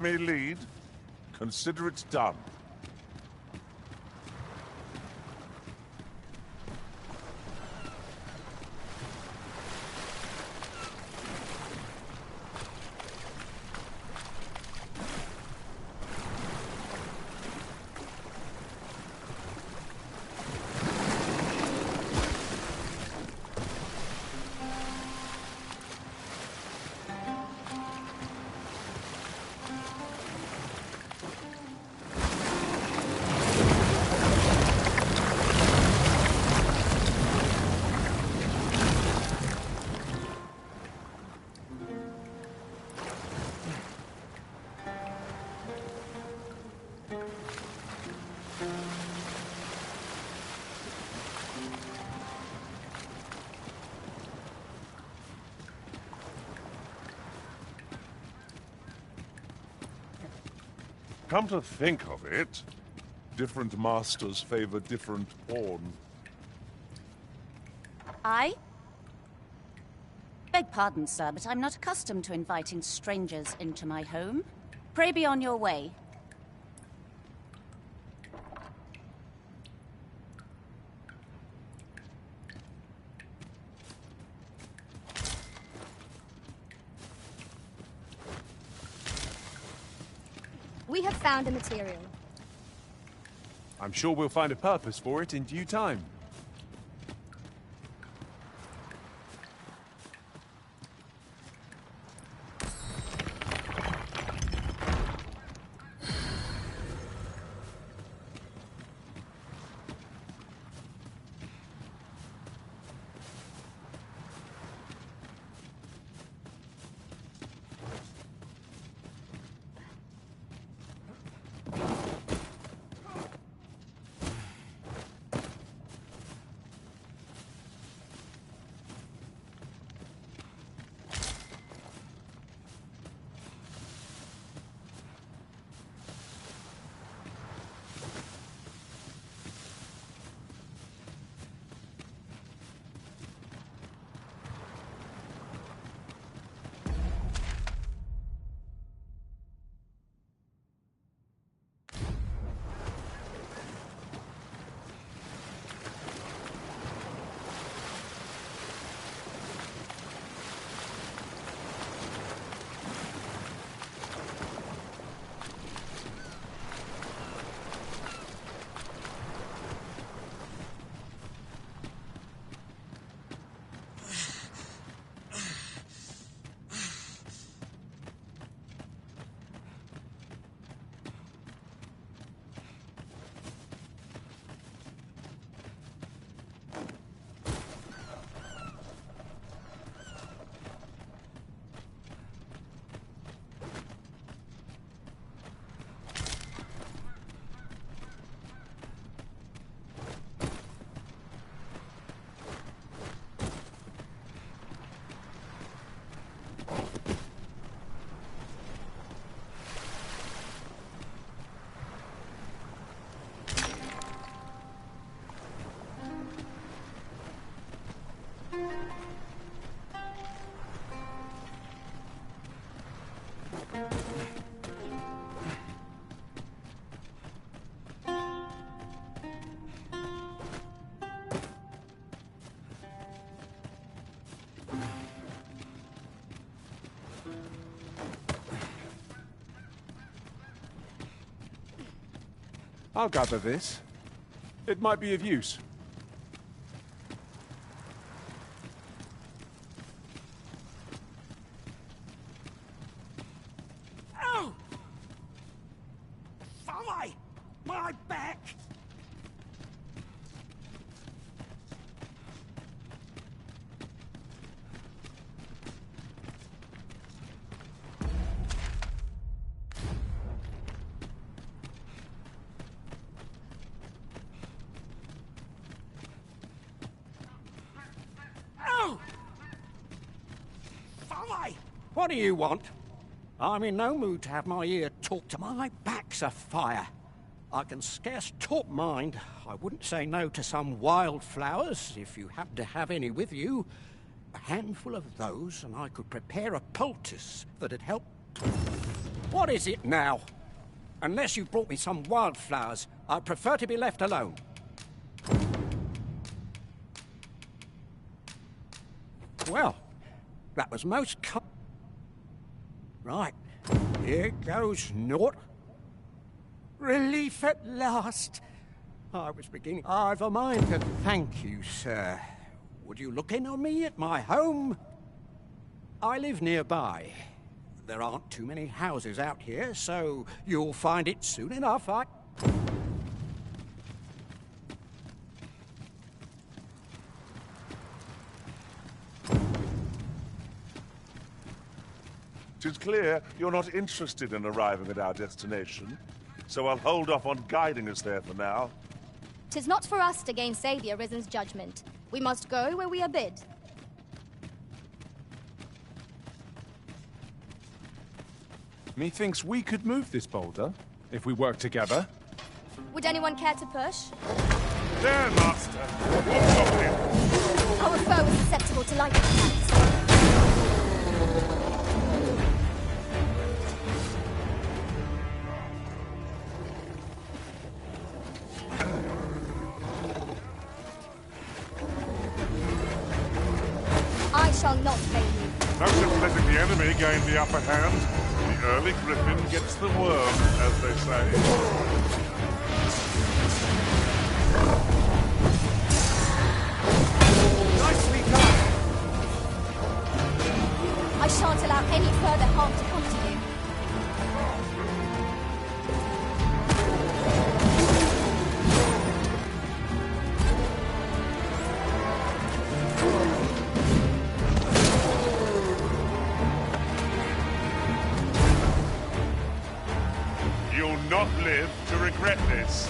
me lead, consider it done. Come to think of it, different masters favor different pawn. I? Beg pardon, sir, but I'm not accustomed to inviting strangers into my home. Pray be on your way. We have found a material. I'm sure we'll find a purpose for it in due time. I'll gather this. It might be of use. Ow! Fly! My back! What do you want? I'm in no mood to have my ear talked to. My back's afire. I can scarce talk mind. I wouldn't say no to some wildflowers, if you happen to have any with you. A handful of those, and I could prepare a poultice that'd help. What is it now? Unless you brought me some wildflowers, I'd prefer to be left alone. Well, that was most Right, here goes naught. Relief at last. I was beginning. I've a mind to thank you, sir. Would you look in on me at my home? I live nearby. There aren't too many houses out here, so you'll find it soon enough. Tis clear you're not interested in arriving at our destination, so I'll hold off on guiding us there for now. 'Tis not for us to gainsay the Arisen's judgment. We must go where we are bid. Methinks we could move this boulder, if we work together. Would anyone care to push? There, Master! What's of him? Our foe is susceptible to light attacks. I shall not fail you. No sense letting the enemy gain the upper hand. The early griffin gets the worm, as they say. Nicely done! I shan't allow any further harm to come to you. You'll not live to regret this.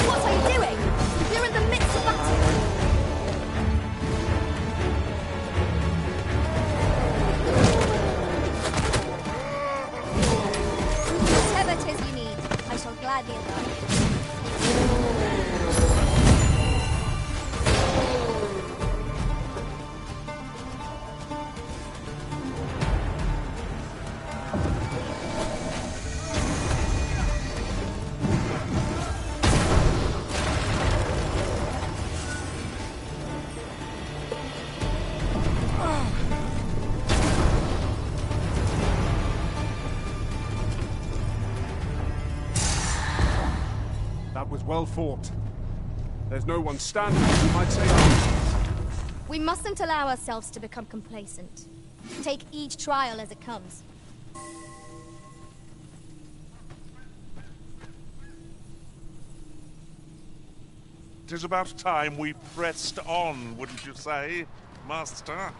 What are you doing? You're in the midst of battle. Whatever 'tis you need, I shall gladly oblige. was well fought. There's no one standing who might say otherwise. We mustn't allow ourselves to become complacent. Take each trial as it comes. 'Tis about time we pressed on, wouldn't you say, Master?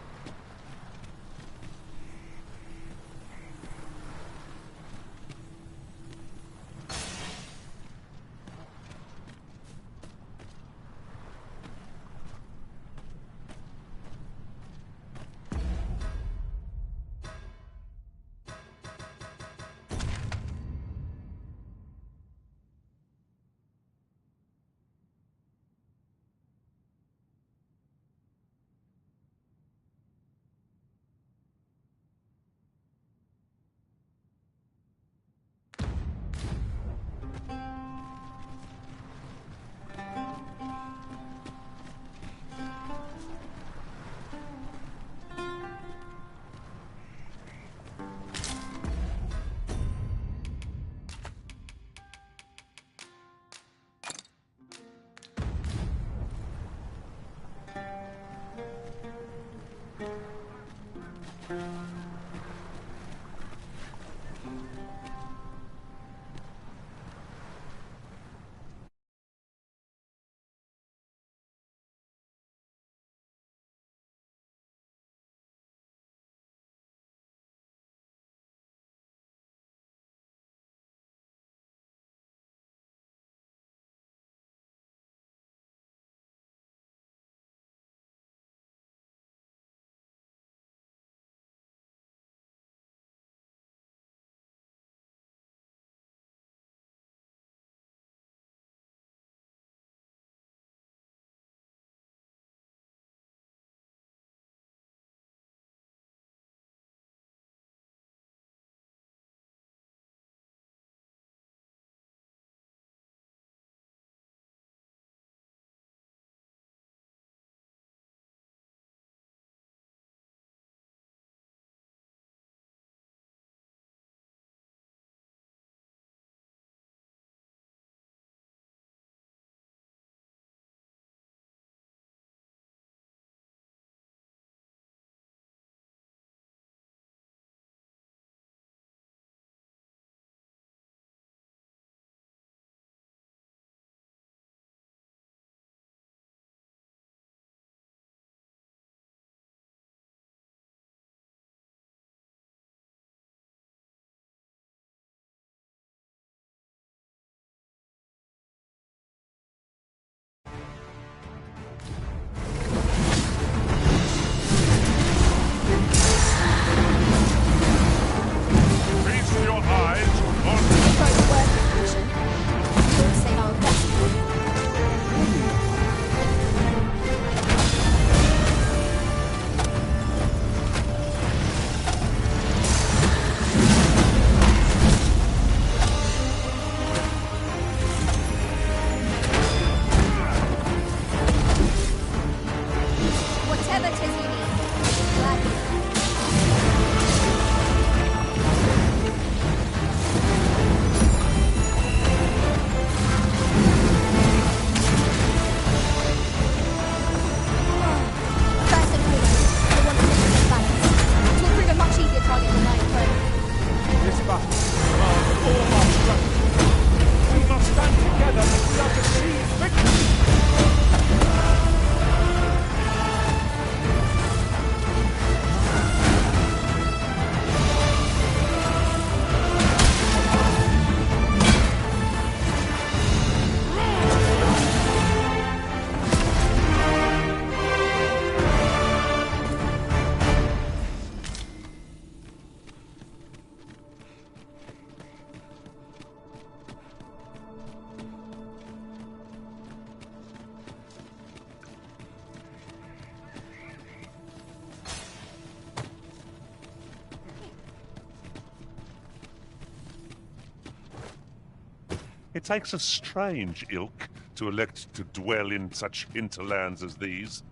It takes a strange ilk to elect to dwell in such hinterlands as these.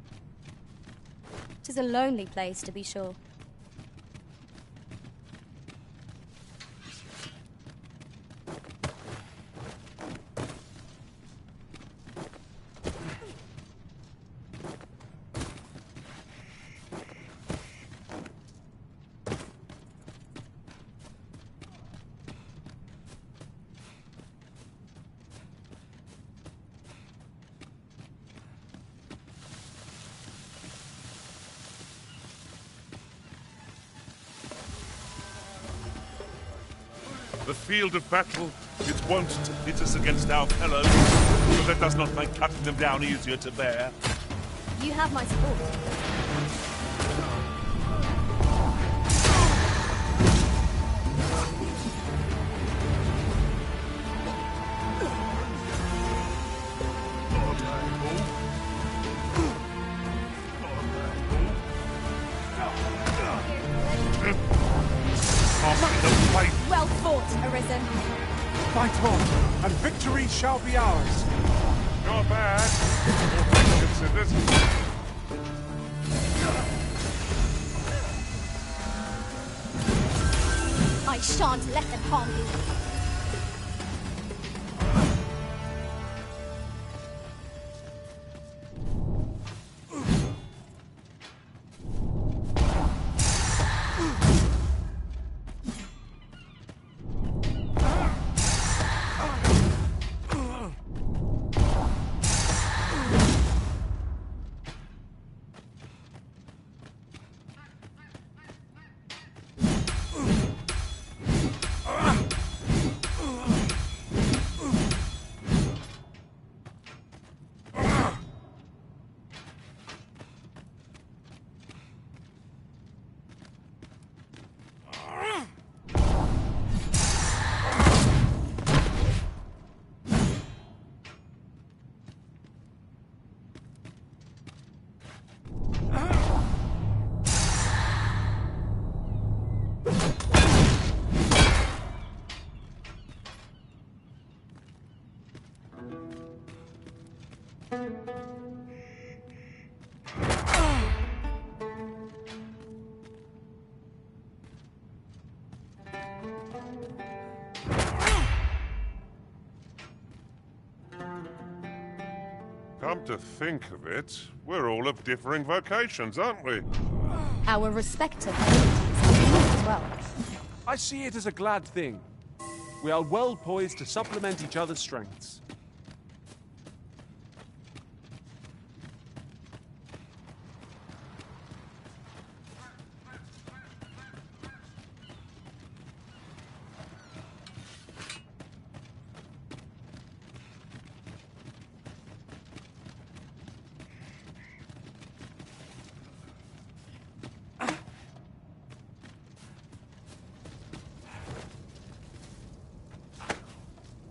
'Tis a lonely place, to be sure. The field of battle is wont to pit us against our fellows, but that does not make cutting them down easier to bear. You have my support. Well fought, Arisen. Fight on, and victory shall be ours. Not bad. All things considered. I shan't let them harm you. Come to think of it, we're all of differing vocations, aren't we? Our respective abilities as well. I see it as a glad thing. We are well poised to supplement each other's strengths.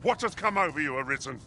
What has come over you, Arisen?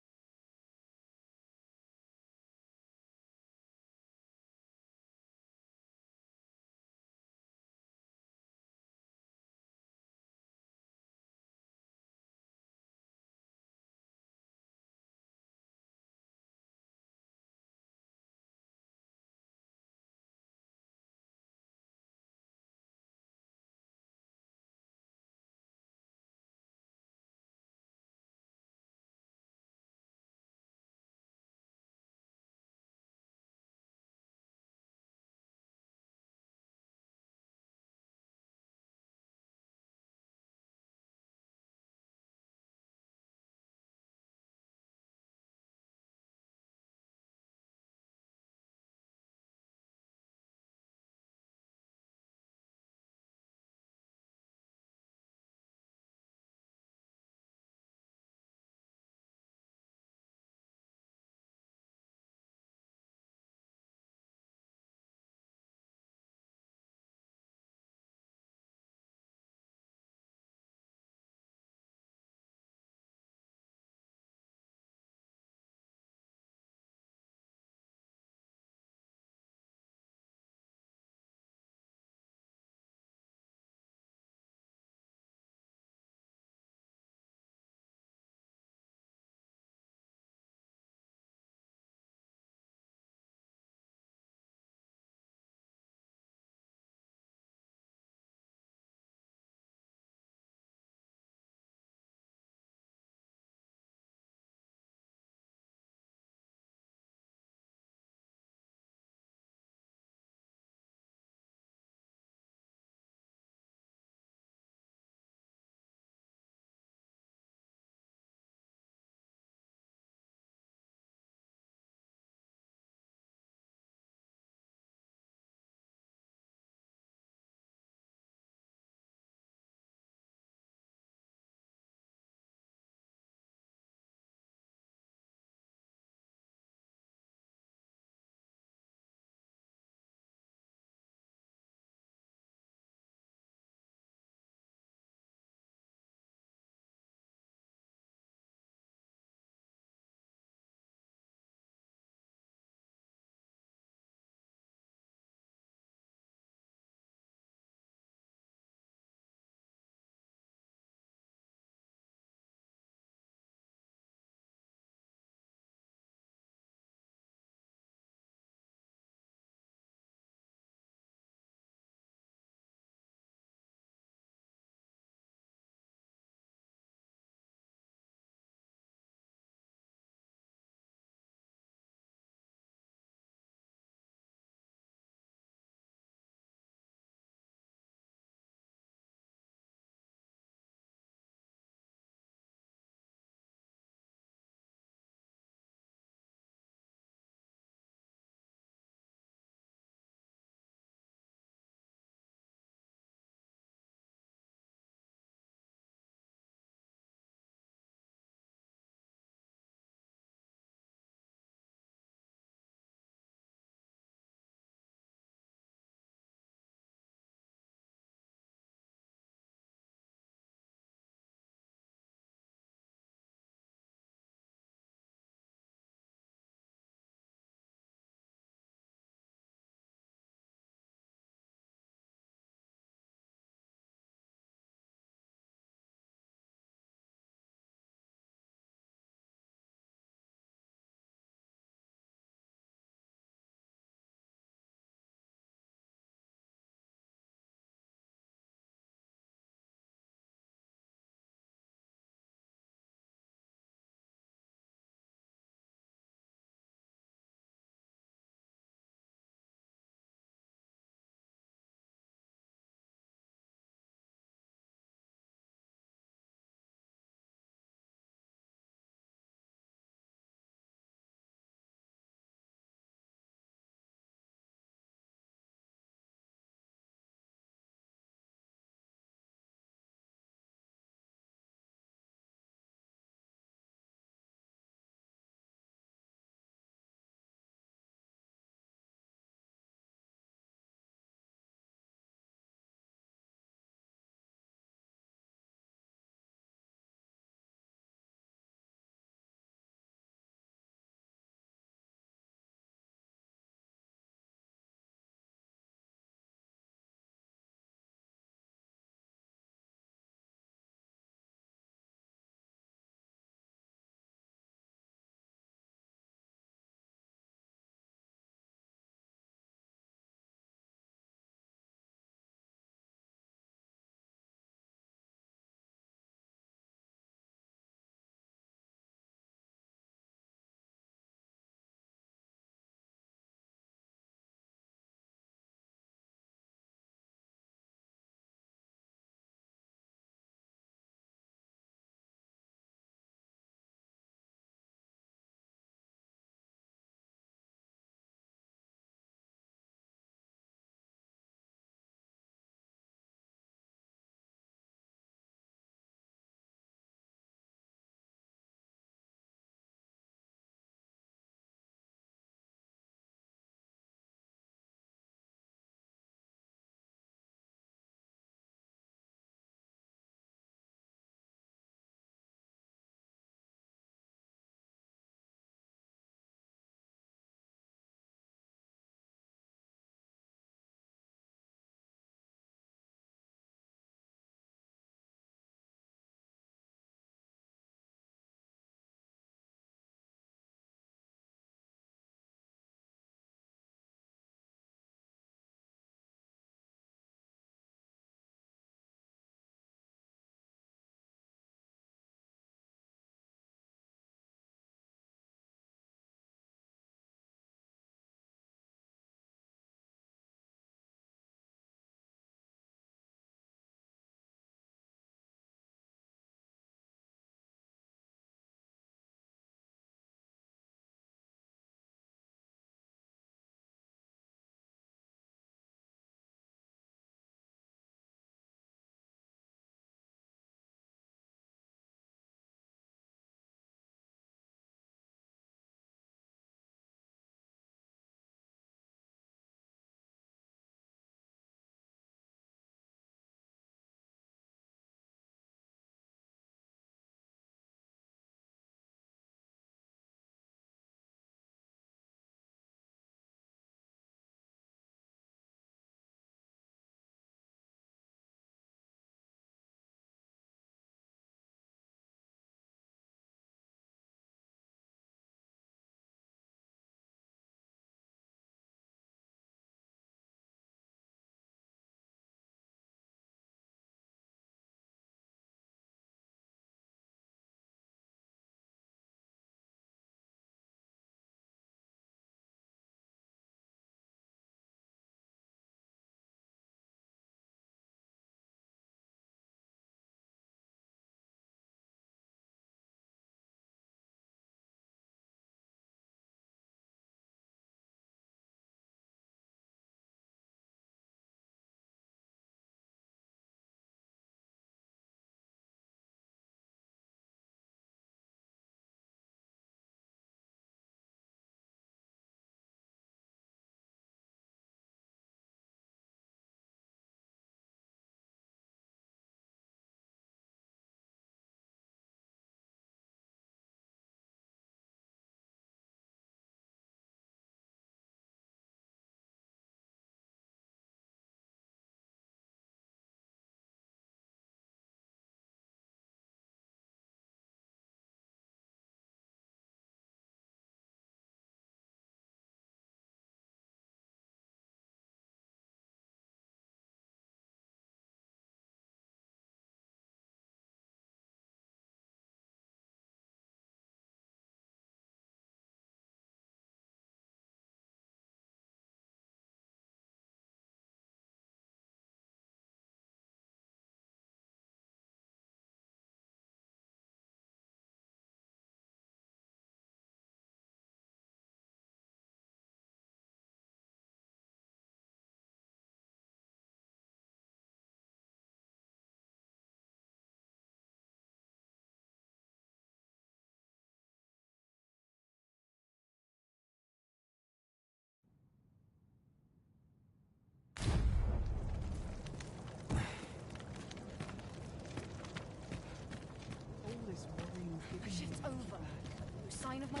sign of my...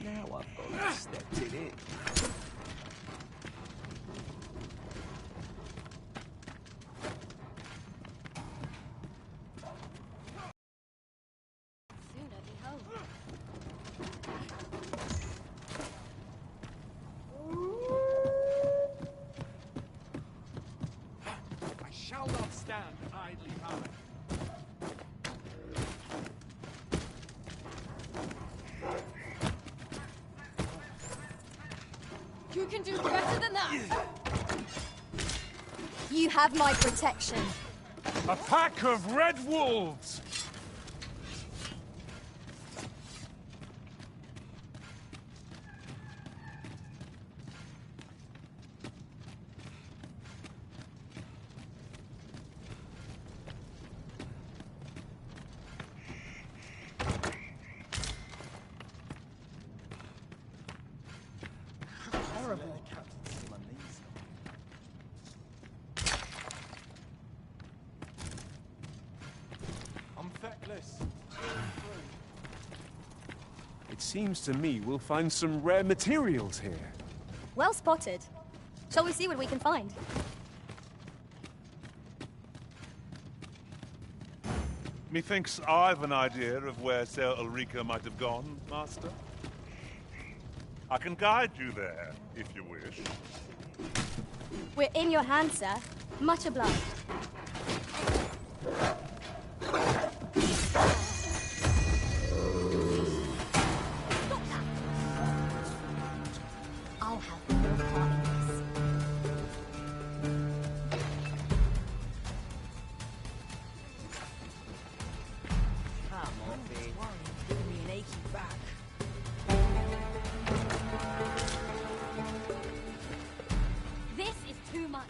Now I've got stepped it in. Soon I'll be home. I shall not stand idly by. You can do better than that! You have my protection. A pack of red wolves! I'm feckless. It seems to me we'll find some rare materials here. Well spotted. Shall we see what we can find? Methinks I've an idea of where Ser Ulrika might have gone, Master. I can guide you there, if you wish. We're in your hands, sir. Much obliged. Stop that! I'll have no part in this. Come on, babe. Giving me an achy back. This is too much.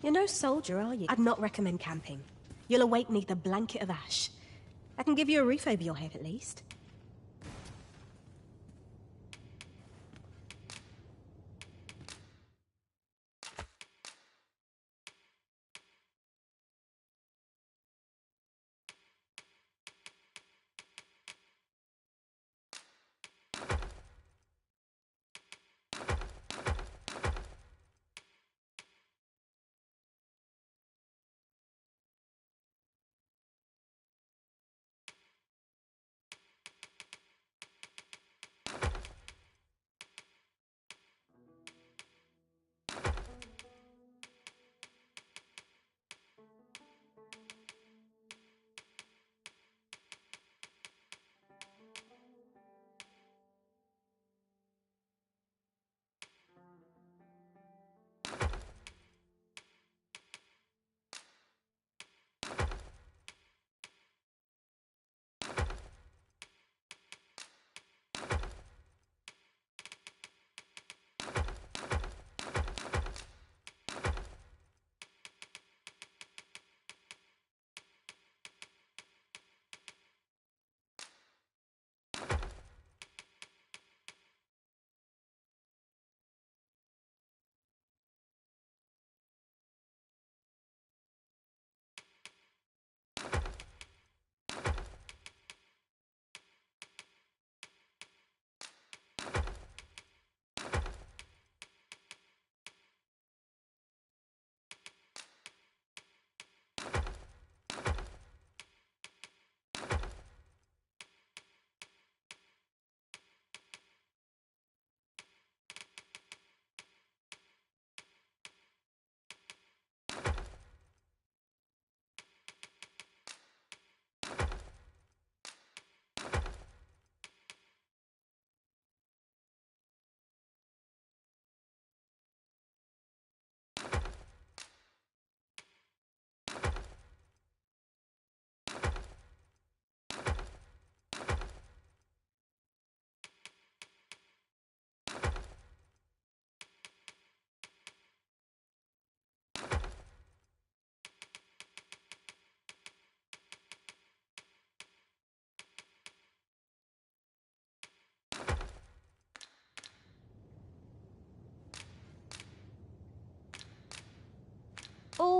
You're no soldier, are you? I'd not recommend camping. You'll awake neath a blanket of ash. I can give you a roof over your head, at least.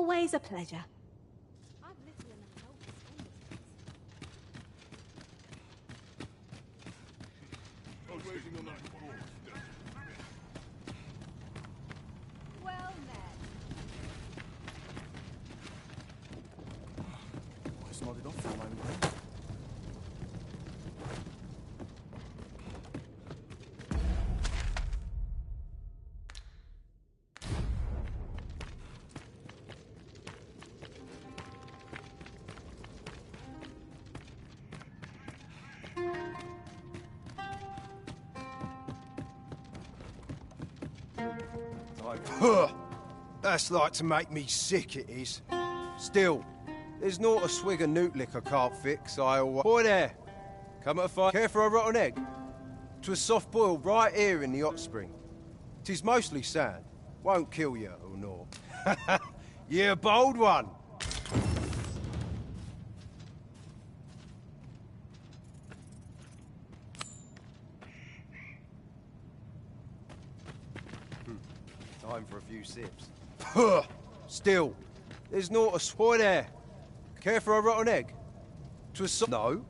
Always a pleasure. I've little enough help to spend well met. It's nodded off for a moment then. That's like to make me sick, it is. Still, there's not a swig of newt lick I can't fix. Boy there, come at a fire. Care for a rotten egg? 'Twas soft boiled right here in the hot spring. 'Tis mostly sand. Won't kill you or no. You're a bold one. Time for a few sips. Still, there's not a boy there. Care for a rotten egg? 'Twas no.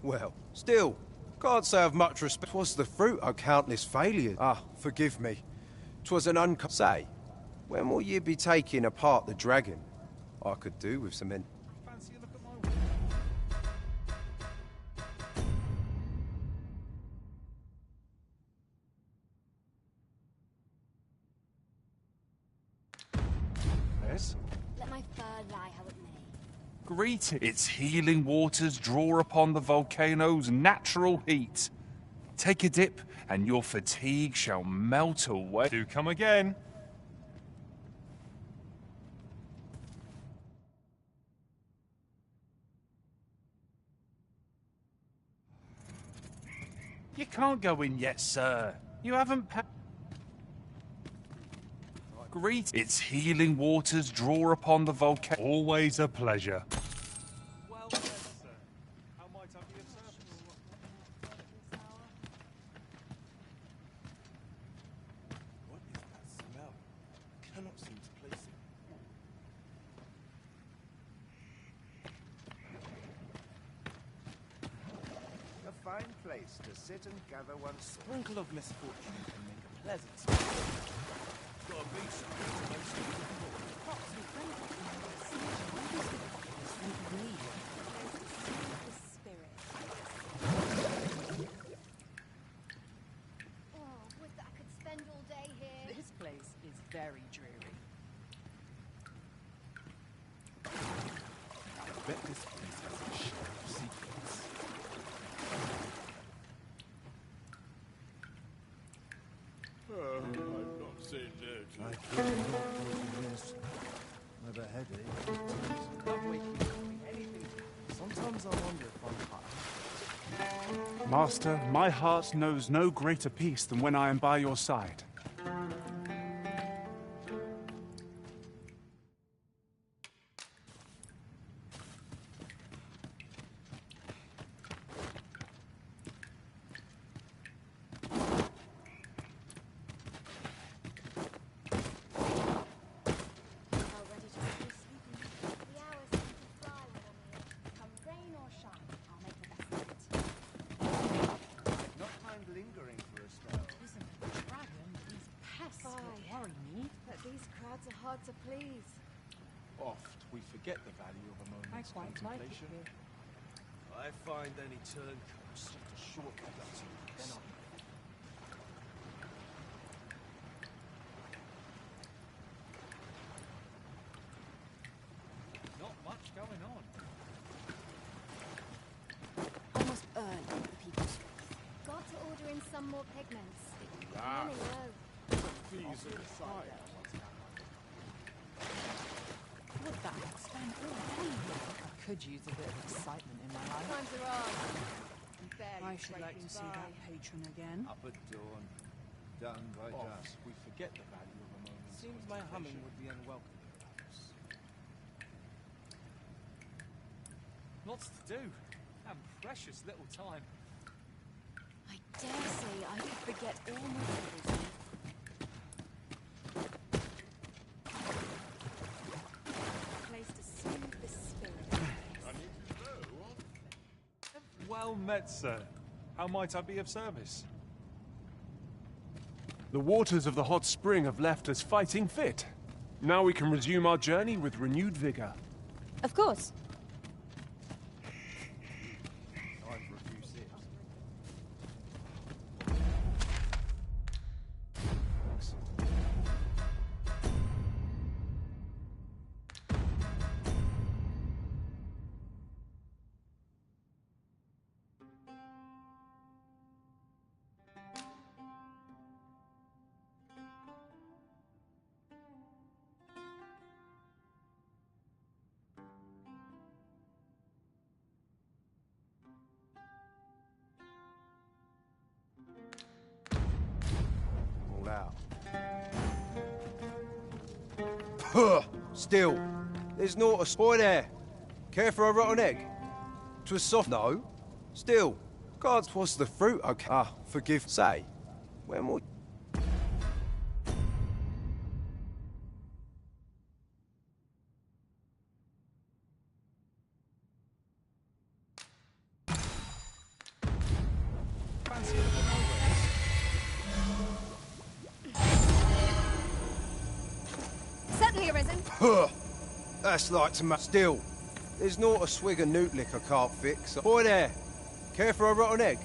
Well, still, can't say I've much respect. 'Twas the fruit of countless failures. Ah, forgive me. 'Twas an Say, when will you be taking apart the dragon? I could do with some Fancy a look at my Yes? Let my fur lie how it may. Greeting. Its healing waters draw upon the volcano's natural heat. Take a dip, and your fatigue shall melt away. Do come again. You can't go in yet, sir. You haven't Greet. Its healing waters draw upon the volcano. Always a pleasure. Well said, sir. How might I be of service? What is that smell? I cannot seem to place it. A fine place to sit and gather one's Sprinkle of misfortune can make a pleasant smell. Gotta be something to make something. Oh, would that I could spend all day here. This place is very dreary. I bet this place has a share of secrets. I'm not saying no I feel not taking this. I have a headache. Not waking up doing anything. Sometimes I wonder if I'm high. Master, my heart knows no greater peace than when I am by your side. How ready to go to sleep. The hours seem to fly when I'm here. Come rain or shine, I'll make the best of it. I'd not mind lingering for a spell. Listen, the dragon, these pests that worry me. But these crowds are hard to please. Oft we forget the value of a I moment's quite like it contemplation. here. I find any turncoats just a shortcut to peace. Not much going on. Almost earned the people's Got to order in some more pigments. Running low. Fees aside. Would that expand all day? I could use a bit of excitement in my life. Times are hard. I'm barely I should like to see scraping that by. patron again. Up at dawn, done by dusk. Oft we forget the value of a moment's Seems my humming contemplation. would be unwelcome, perhaps. Lots to do, and precious little time. I dare say I could forget all my troubles. Well met, sir. How might I be of service? The waters of the hot spring have left us fighting fit. Now we can resume our journey with renewed vigor. Of course. Time for a few sips. All out. Puh! Still, there's naught a spoil there. Care for a rotten egg? 'Twas soft. No. Still, God, 'twas the fruit. Okay. Ah, forgive. Say, when will? Fancy a little race? Certainly arisen. Huh! That's like to still. There's naught a swig of newt liquor can't fix. Boy there, care for a rotten egg?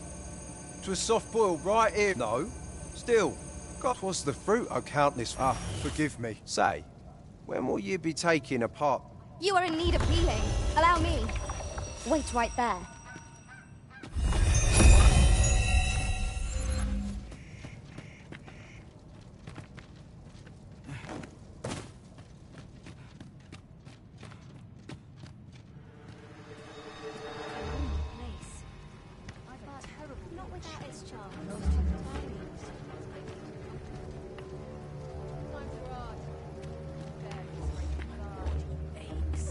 'Twas soft boiled right here. No. Still, God, 'twas the fruit. Oh, countless. Ah, forgive me. Say, when will you be taking apart? You are in need of healing. Allow me. Wait right there. Not without its charm.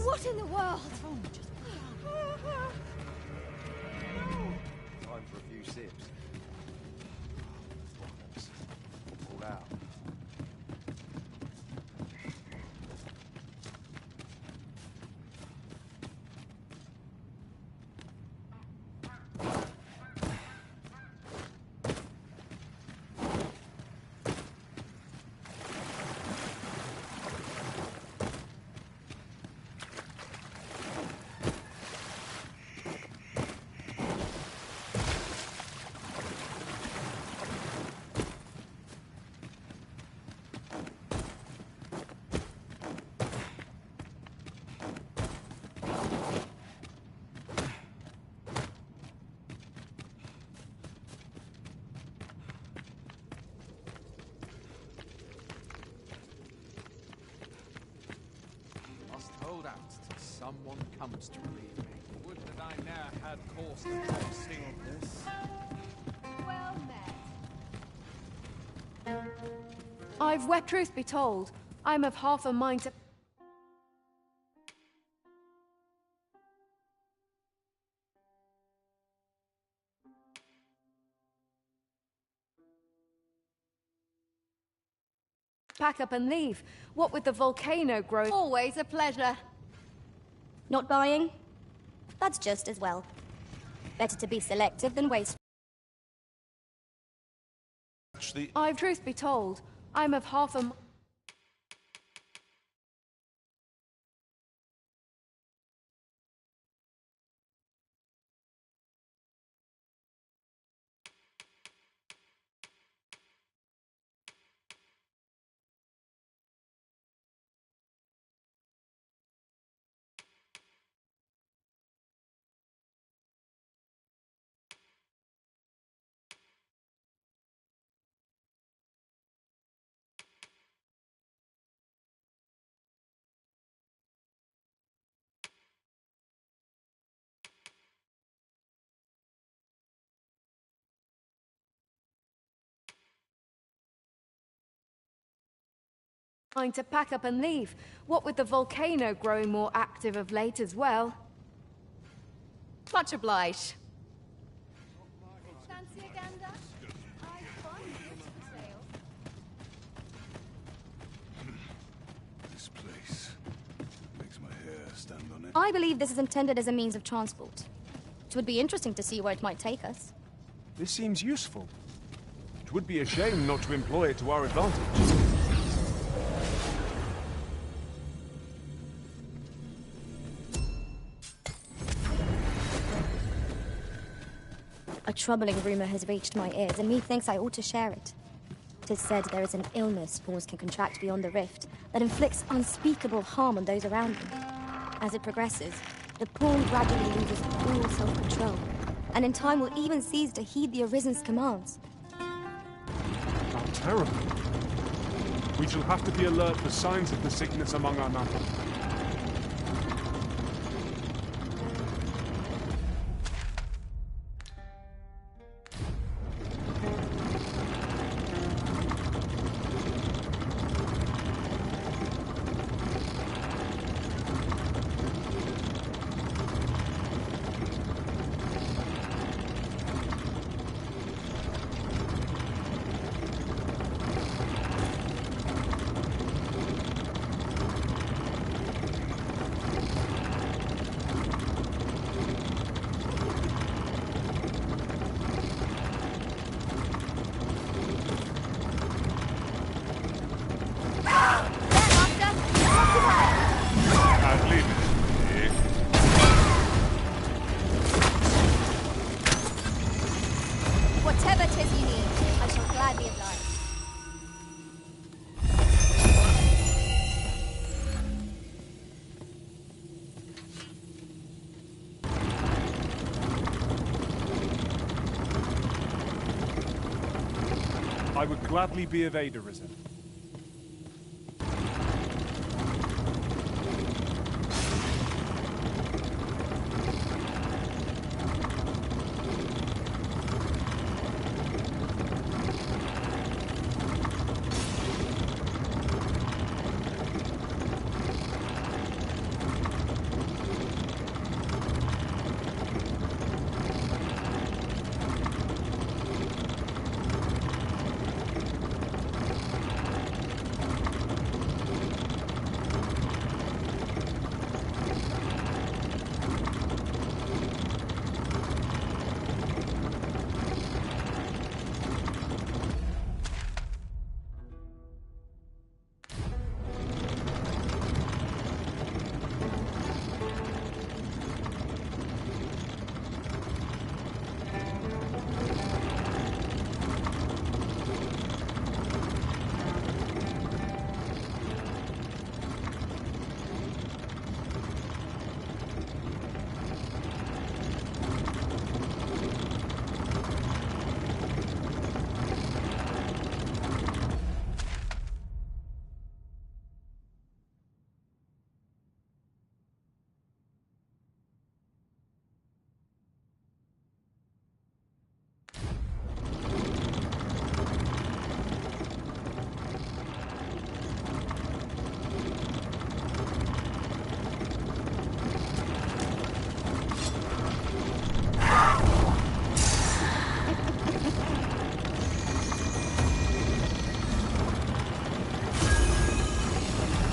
What in the world? Time for a few sips. All out. Must hold out till someone comes to relieve me. Would that I ne'er had cause to tasting of this. Well met. I've wept. Truth be told, I'm of half a mind to... pack up and leave. What with the volcano growing... Always a pleasure. Not buying? That's just as well. Better to be selective than wasteful. I've, truth be told, I'm of half a... mind to pack up and leave. What with the volcano growing more active of late as well. Much obliged. Fancy a gander? I find it for sale. This place makes my hair stand on end. I believe this is intended as a means of transport. It would be interesting to see where it might take us. This seems useful. It would be a shame not to employ it to our advantage. A troubling rumor has reached my ears, and methinks I ought to share it. It is said there is an illness spawns can contract beyond the rift that inflicts unspeakable harm on those around them. As it progresses, the pawn gradually loses all self-control, and in time will even cease to heed the Arisen's commands. How terrible. We shall have to be alert for signs of the sickness among our number. Whatever 'tis you need, I shall gladly oblige. I would gladly be of aid, Arisen.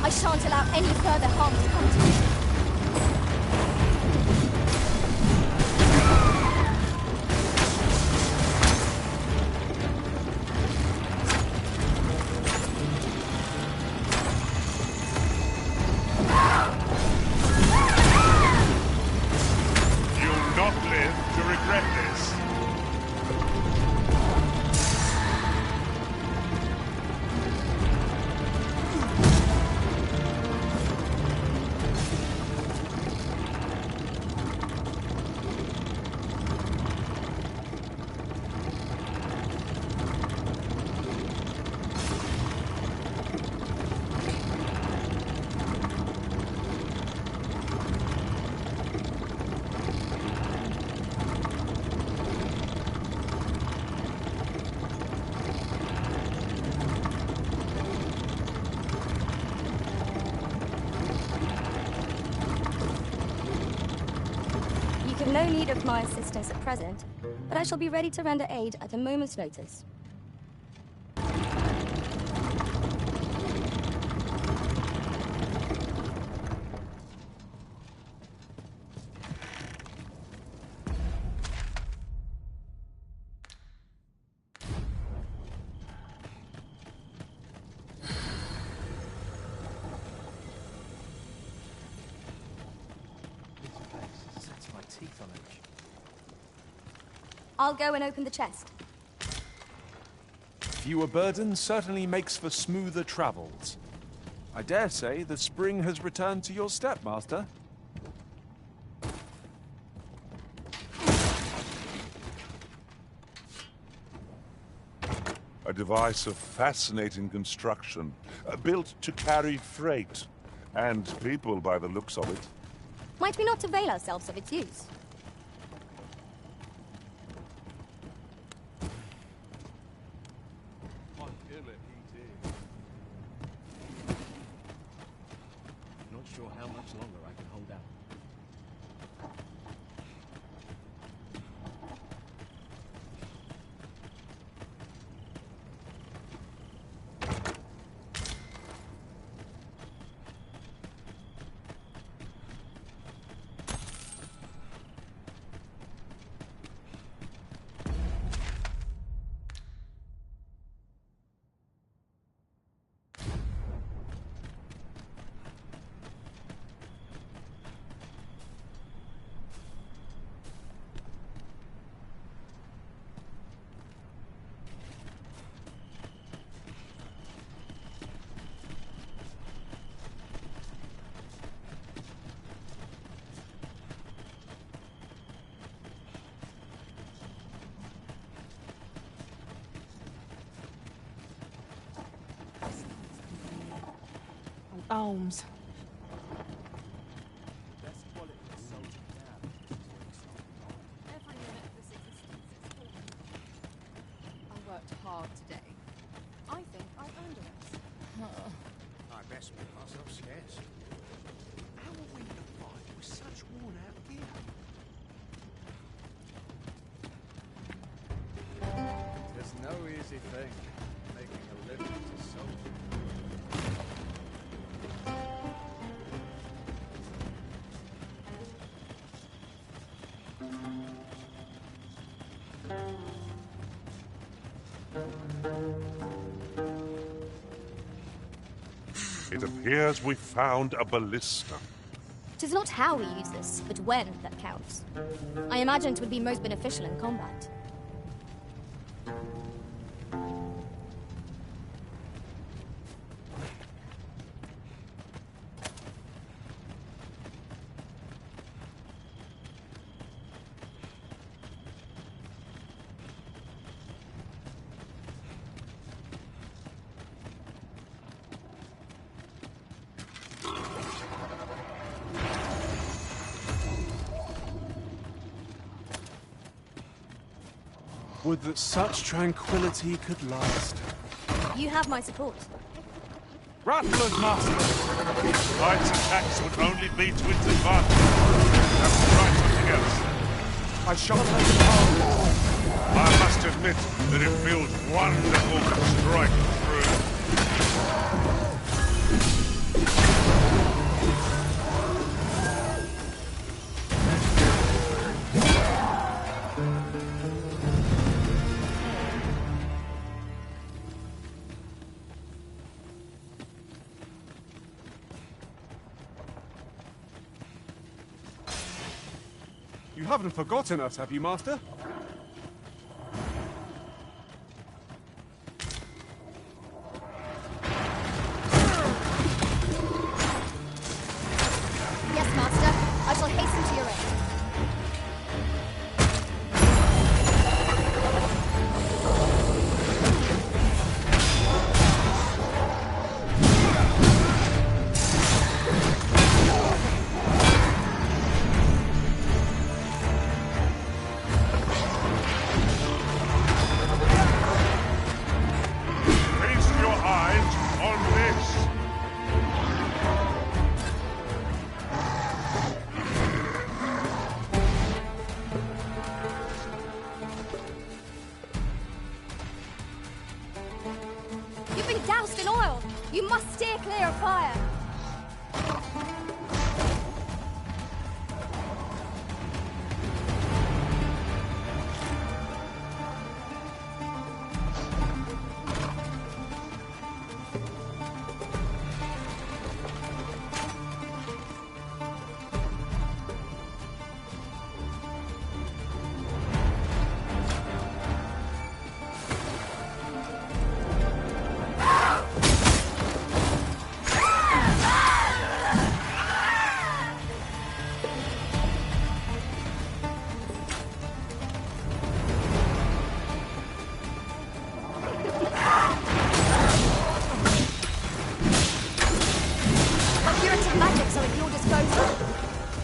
I shan't allow any further harm to come to you. You'll not live to regret this. You have no need of my assistance at present, but I shall be ready to render aid at a moment's notice. I'll go and open the chest. Fewer burdens certainly makes for smoother travels. I dare say the spring has returned to your step, Master. A device of fascinating construction, built to carry freight. And people, by the looks of it. Might we not avail ourselves of its use? I'll kill it, he did. Not sure how much longer I can hold out. Alms. Best quality of soldier now. Every minute of this existence is full. I worked hard today. I think I earned a rest. I best make myself scarce. How are we to fight with such worn out gear? There's no easy thing, making a living as a soldier. It appears we found a ballista. Tis not how we use this, but when that counts. I imagine it would be most beneficial in combat. Would that such tranquility could last. You have my support. Rattlers, Master! Knight's attacks would only be to its advantage. Have to try something else. I shall have the power. I must admit that it feels wonderful to strike through. You haven't forgotten us, have you, Master? Yes, Master. I shall hasten to your aid. Feast your eyes on this.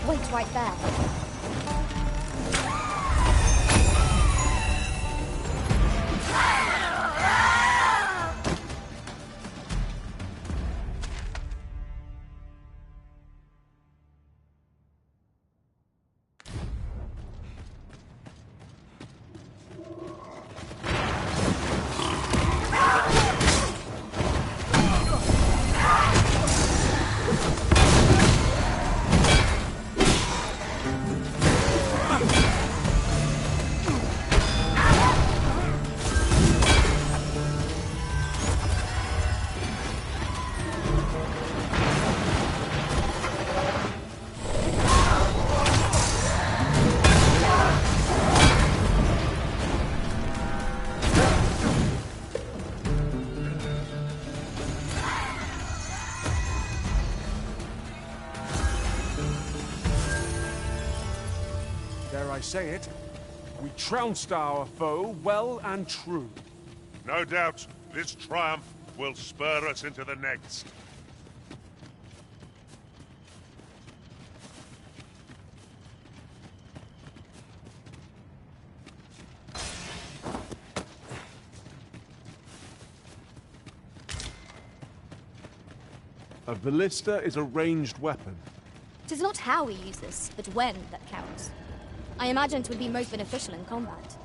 Wait right there. Dare I say it, we trounced our foe well and true. No doubt this triumph will spur us into the next. A ballista is a ranged weapon. It is not how we use this, but when that counts. I imagine it would be most beneficial in combat.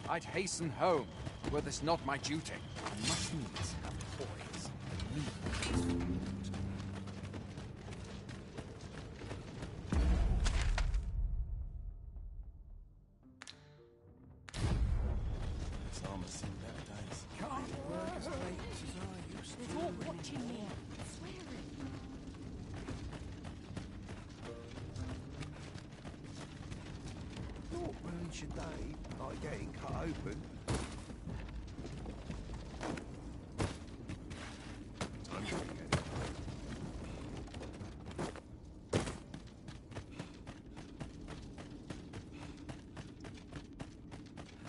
I'd hasten home, were this not my duty. I must needs have toys and means. This armor's seen better days. Can't work as late as I used to. They're all watching me. Swearing. Not ruins your day by getting cut open. Time to get it.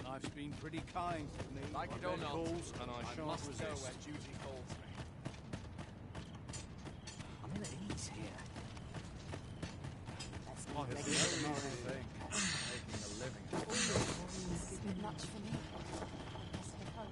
Life's been pretty kind to me. Like it or not, calls, and I must go where duty calls me. I'm at ease here. That's What not is regular the tomorrow. thing? Making a living. This isn't much for me. Let's head home.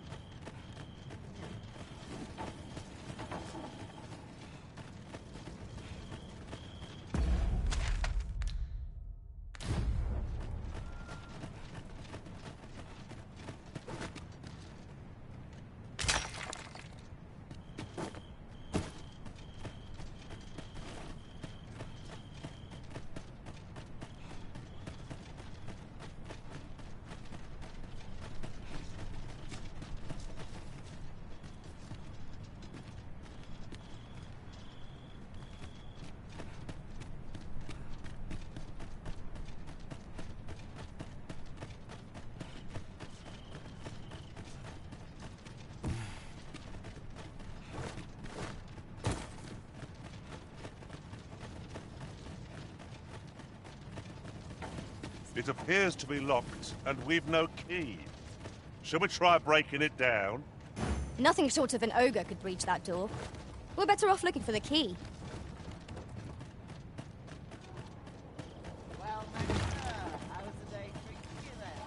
It appears to be locked, and we've no key. Shall we try breaking it down? Nothing short of an ogre could breach that door. We're better off looking for the key. Well, Master, how's the day treating you then?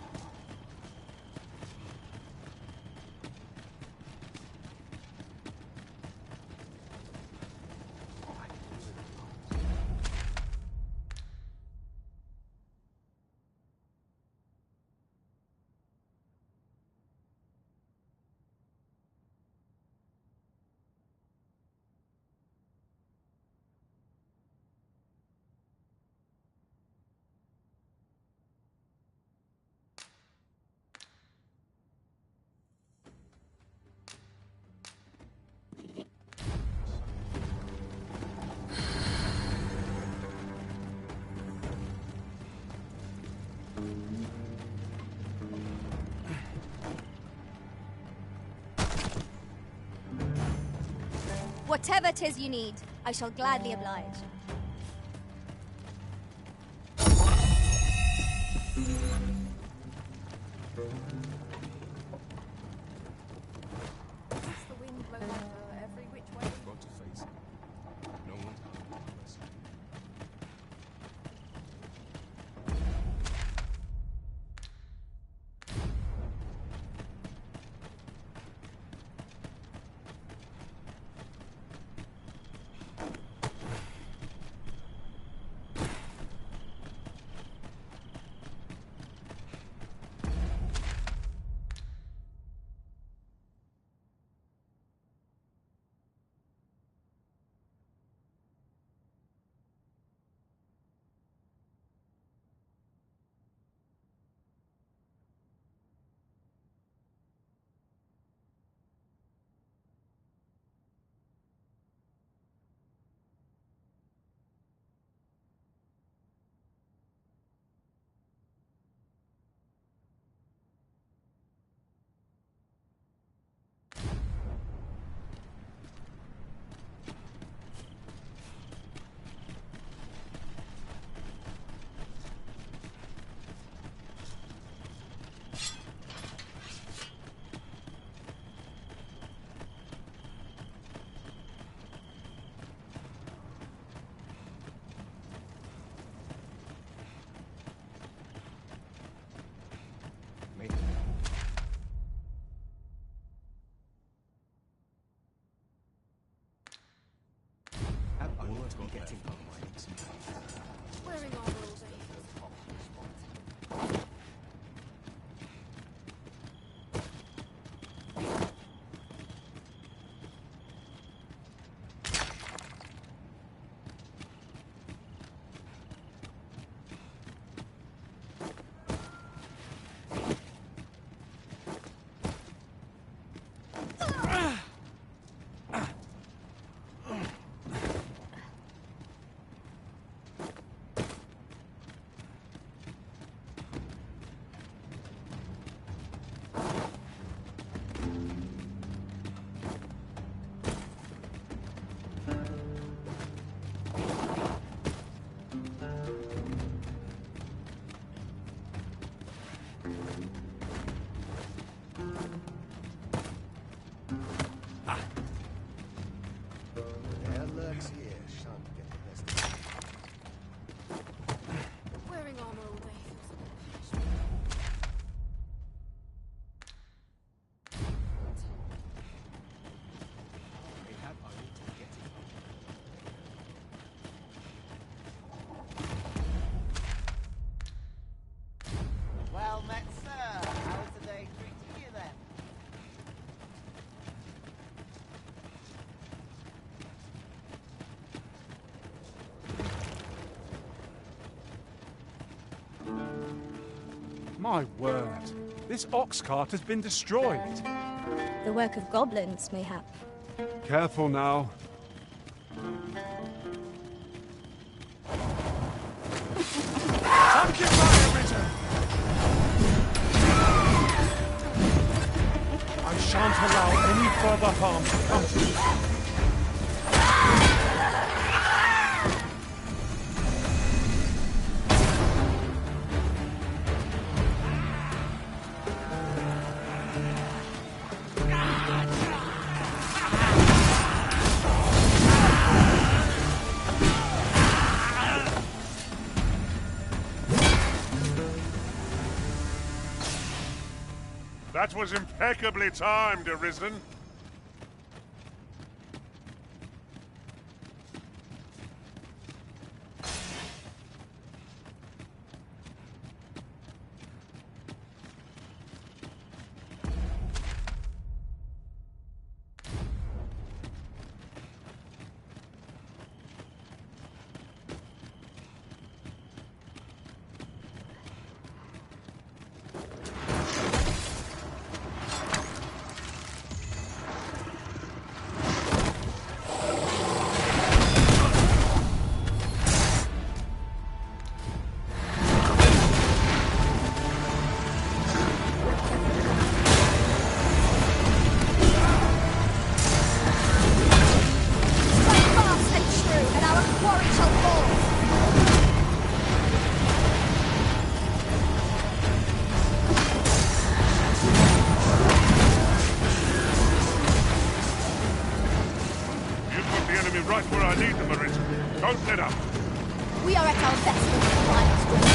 Whatever 'tis you need, I shall gladly oblige. Does the wind blow over every which way? Got to face it. No one's happy with us. Wearing armor all day feels hot on the spot. Wearing armor all day feels a bit punishment. Well met, sir. How's the day treating you then? My word. This ox cart has been destroyed. The work of goblins, mayhap. Careful now. Pumpkin fire, Richard! I shan't allow any further harm to come to you. That was impeccably timed, Arisen. right where I need them, Marita. Don't let up. We are at our best with the final stretch.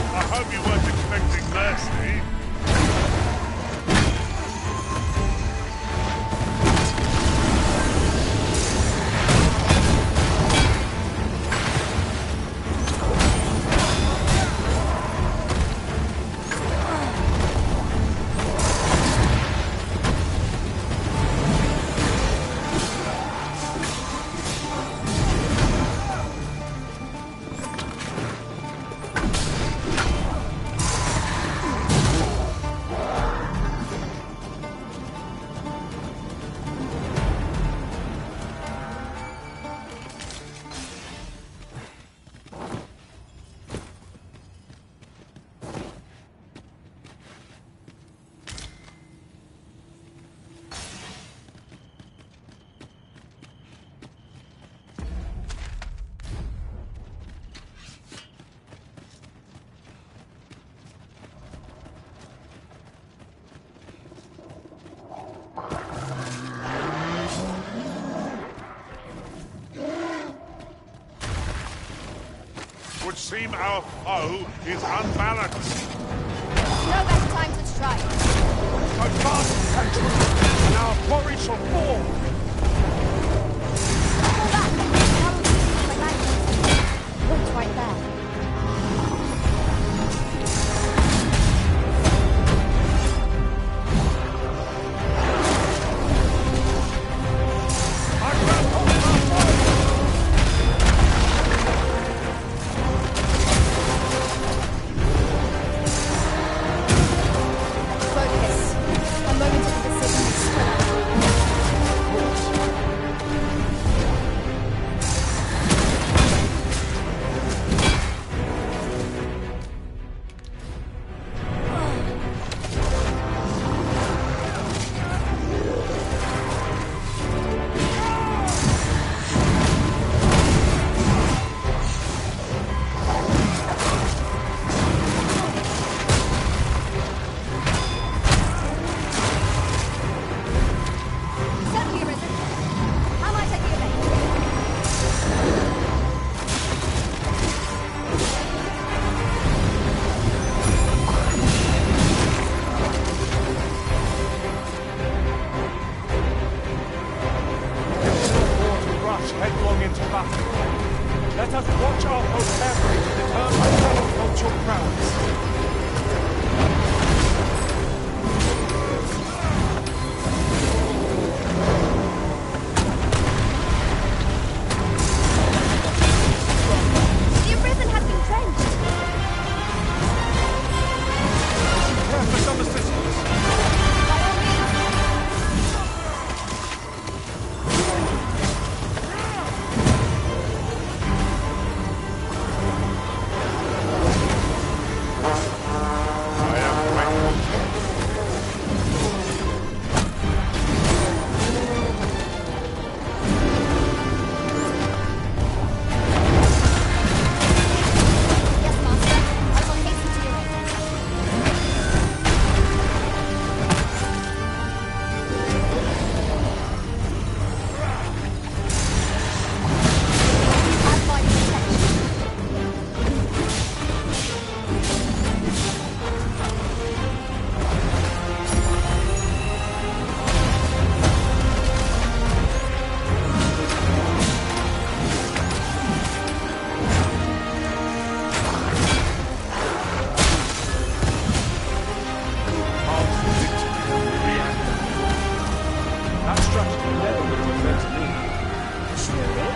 I hope you weren't expecting mercy. Would seem our foe is unbalanced. No better time to strike. Advance central, and our quarry shall fall! Pull back. Now we'll see my lightning. Looked right there. Focus. A moment of decision is certainly arisen. How might I be of aid? To rush headlong into battle. Let us watch our foe carefully to deter my fellow cultural crowds. The arisen has been drenched. Prepare for some assistance. By all means. I am ready. Yes, Master. I will hasten to your aid. Have my protection. That strategy never would have occurred to me. Truly?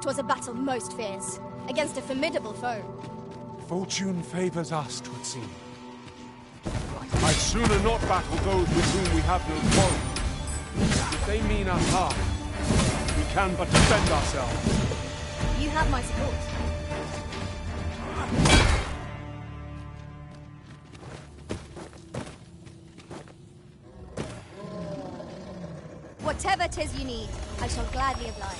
Twas a battle most fierce, against a formidable foe. Fortune favors us, 'twould seem. I'd sooner not battle those with whom we have no quarrel. If they mean us harm, we can but defend ourselves. You have my support. Whatever 'tis you need, I shall gladly oblige.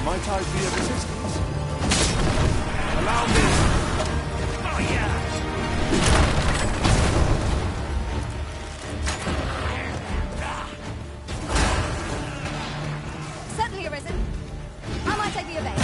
Might I be of assistance? Allow me! Oh, yeah! Certainly arisen. I might take the obey.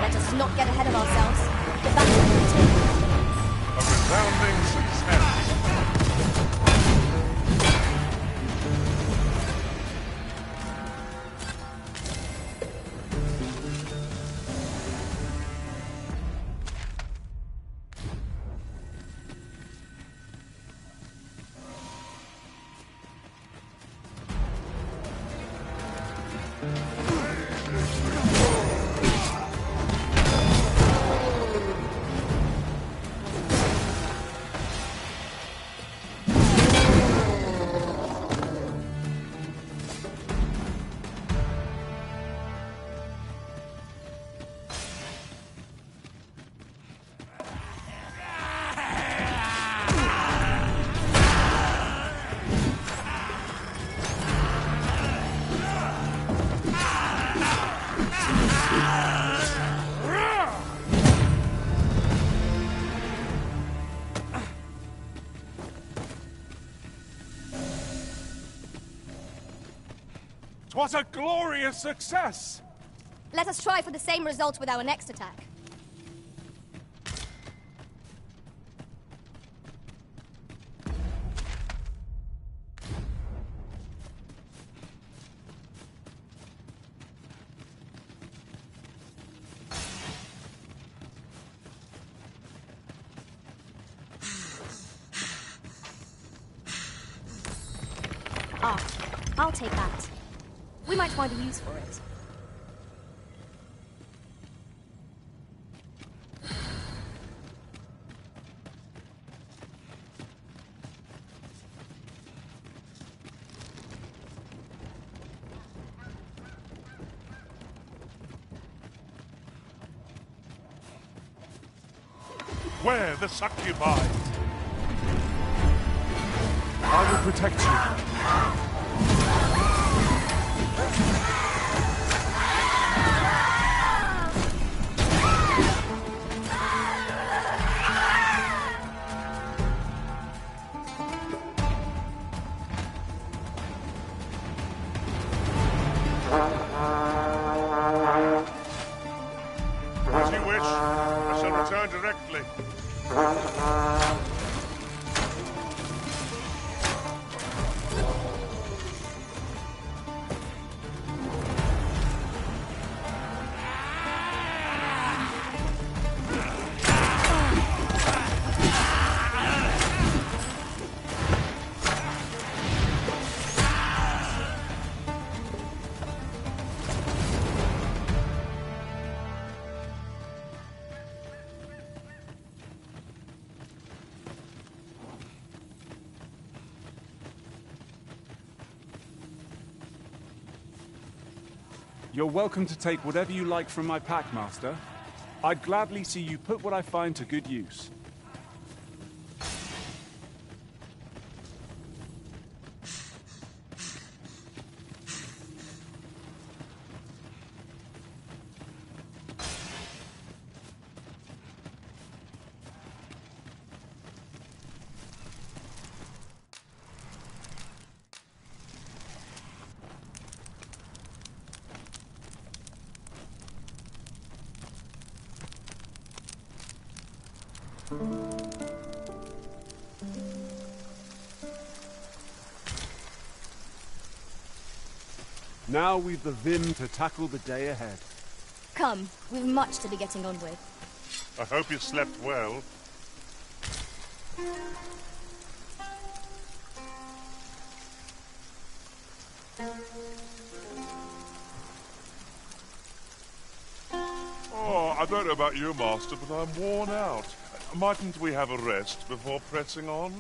Let us not get ahead of ourselves. The battle will continue. A resounding success. 'Twas a glorious success! Let us try for the same result with our next attack. Ah, I'll take that. We might find a use for it. Where the succubi? I will protect you. As you wish. I shall return directly. You're welcome to take whatever you like from my pack, Master. I'd gladly see you put what I find to good use. Now we've the vim to tackle the day ahead. Come, we've much to be getting on with. I hope you slept well. Oh, I don't know about you, Master, but I'm worn out. Mightn't we have a rest before pressing on?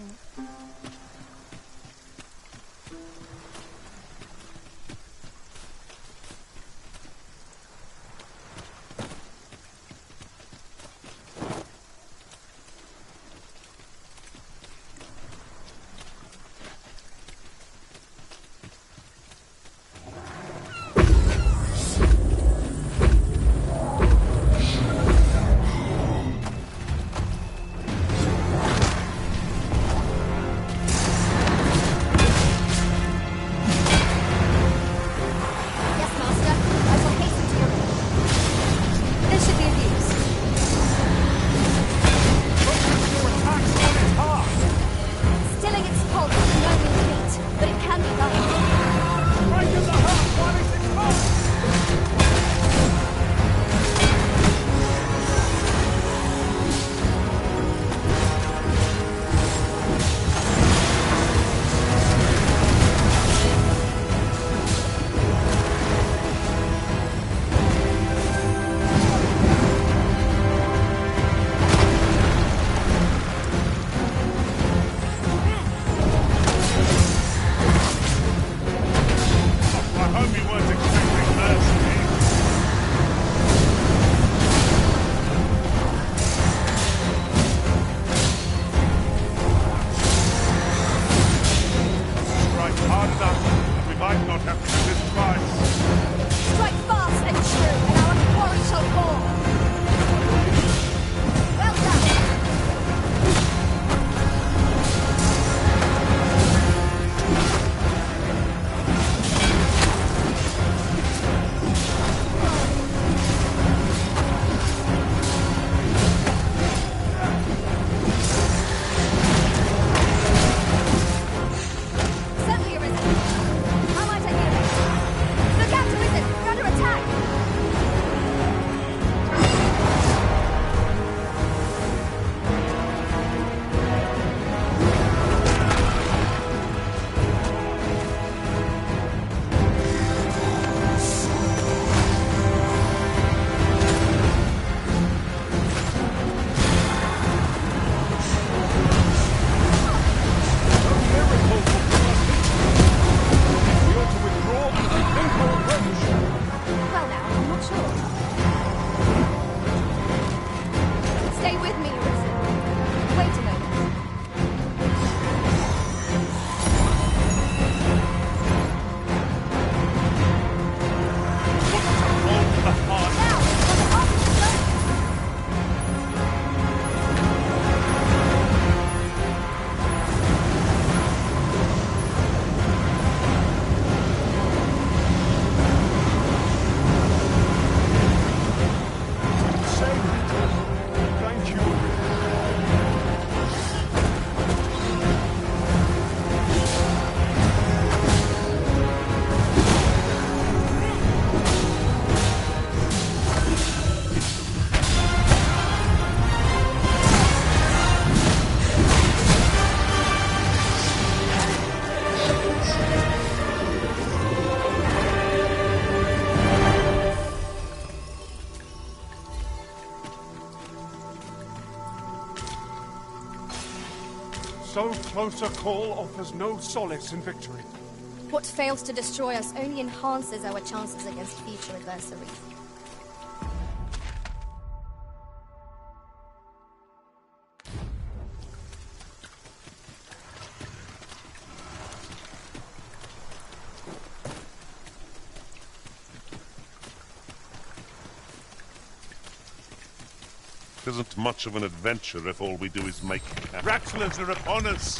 No closer call offers no solace in victory. What fails to destroy us only enhances our chances against future adversaries. Isn't much of an adventure if all we do is make camp. Rattlers are upon us!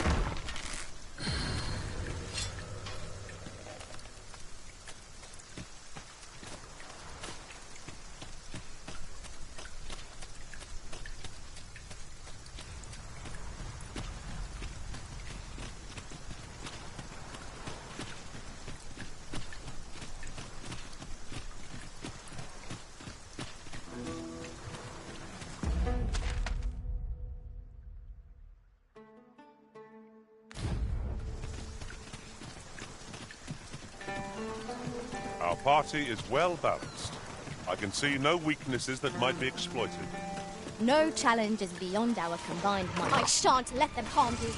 Our party is well balanced. I can see no weaknesses that might be exploited. No challenge is beyond our combined might. I shan't let them harm you.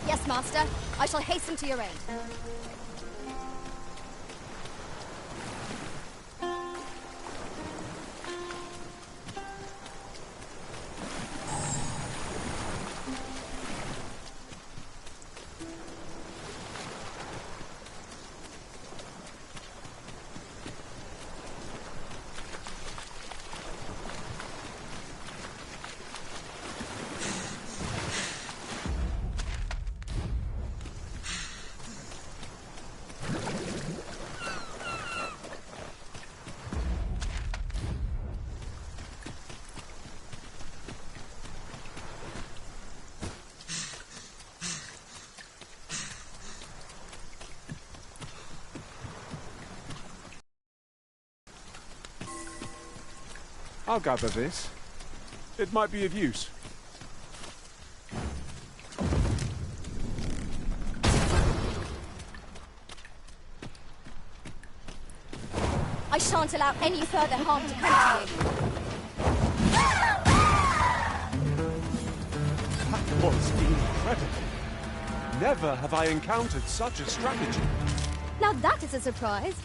Yes, Master. I shall hasten to your aid. I'll gather this. It might be of use. I shan't allow any further harm to come to you. was incredible. Never have I encountered such a strategy. Now that is a surprise.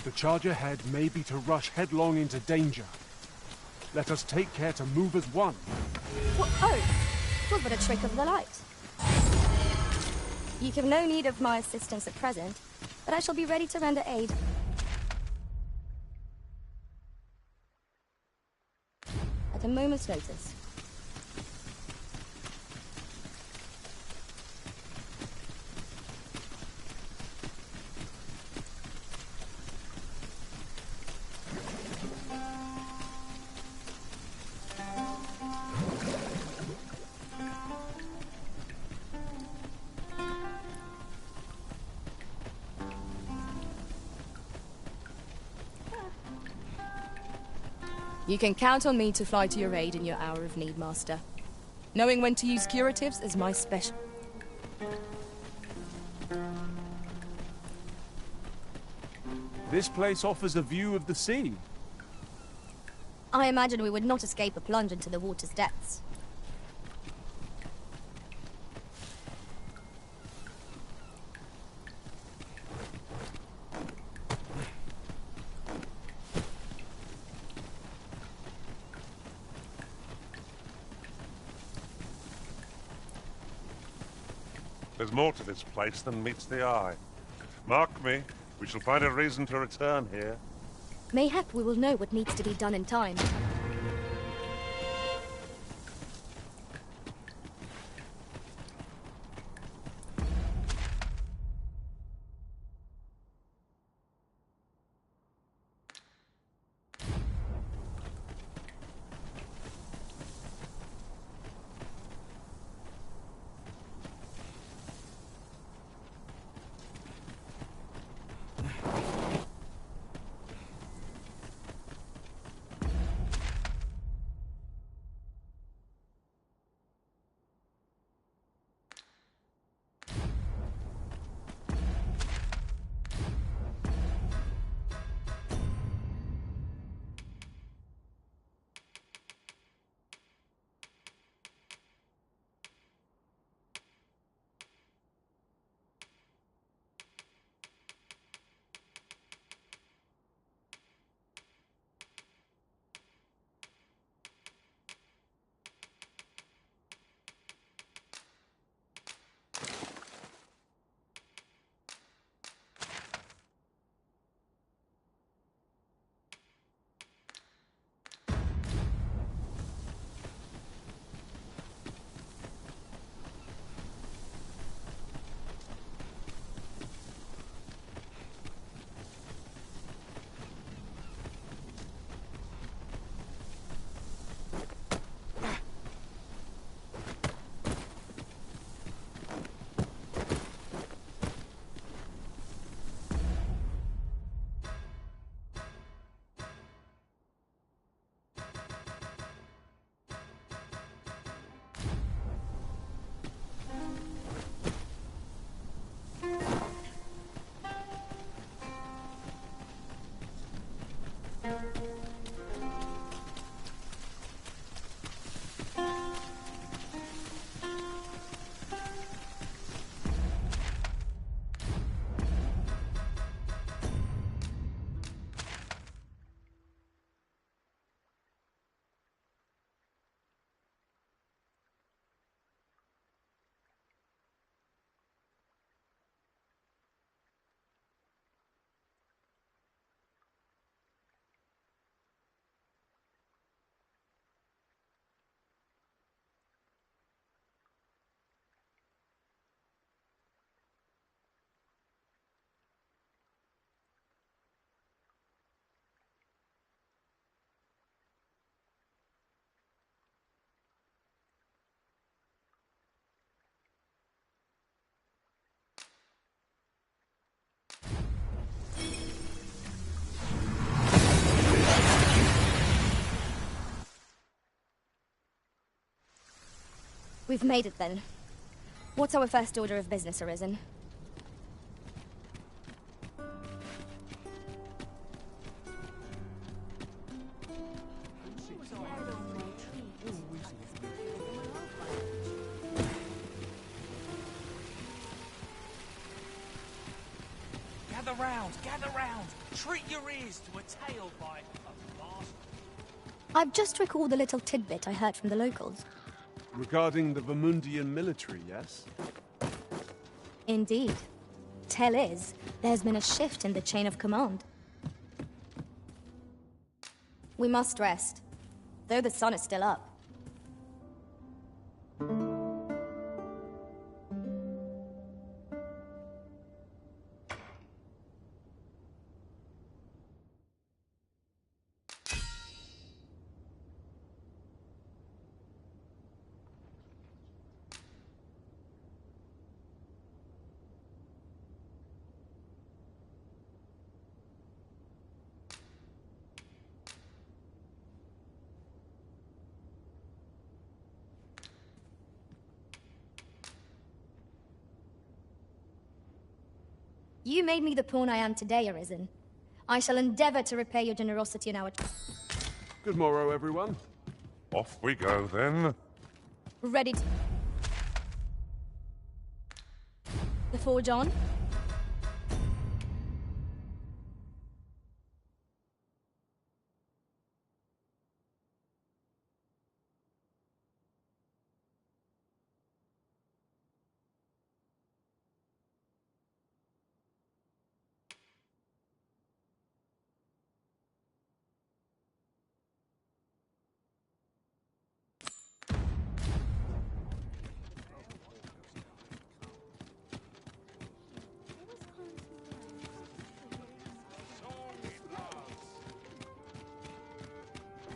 The charge ahead may be to rush headlong into danger. Let us take care to move as one. Oh, 'twas but a trick of the light. You have no need of my assistance at present, but I shall be ready to render aid. At a moment's notice. You can count on me to fly to your aid in your hour of need, Master. Knowing when to use curatives is my special. This place offers a view of the sea. I imagine we would not escape a plunge into the water's depths. There's more to this place than meets the eye. Mark me, we shall find a reason to return here. Mayhap we will know what needs to be done in time. We've made it then. What's our first order of business, Arisen? Gather round! Treat your ears to a tale by a master. I've just recalled a little tidbit I heard from the locals. Regarding the Vermundian military, yes? Indeed. Tell is, there's been a shift in the chain of command. We must rest, though the sun is still up. You made me the pawn I am today, Arisen. I shall endeavor to repay your generosity in our... Good morrow, everyone. Off we go, then. Ready to... The forge on?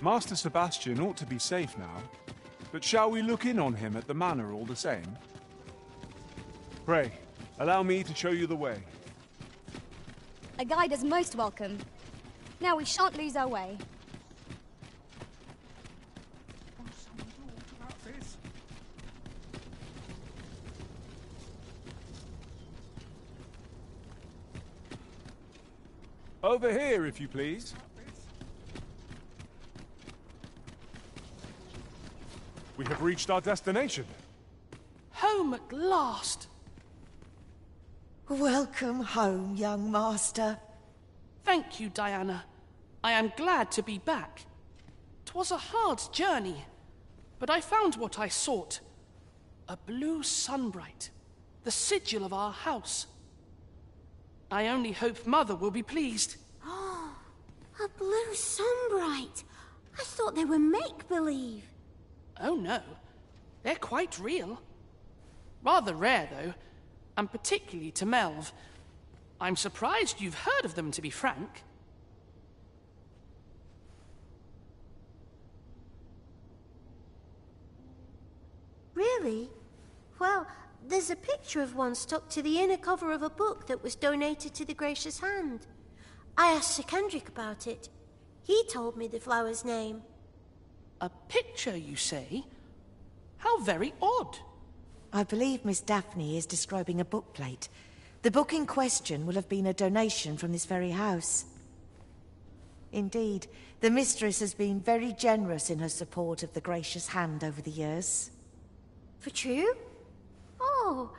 Master Sebastian ought to be safe now, but shall we look in on him at the manor all the same? Pray, allow me to show you the way. A guide is most welcome. Now we shan't lose our way. Over here, if you please. We have reached our destination. Home at last! Welcome home, young master. Thank you, Diana. I am glad to be back. 'Twas a hard journey, but I found what I sought. A blue sunbright, the sigil of our house. I only hope Mother will be pleased. Oh, a blue sunbright. I thought they were make-believe. Oh no, they're quite real. Rather rare, though, and particularly to Melv. I'm surprised you've heard of them, to be frank. Really? Well, there's a picture of one stuck to the inner cover of a book that was donated to the Gracious Hand. I asked Sir Kendrick about it. He told me the flower's name. A picture, you say? How very odd. I believe Miss Daphne is describing a bookplate. The book in question will have been a donation from this very house. Indeed, the mistress has been very generous in her support of the Gracious Hand over the years. For true? Oh,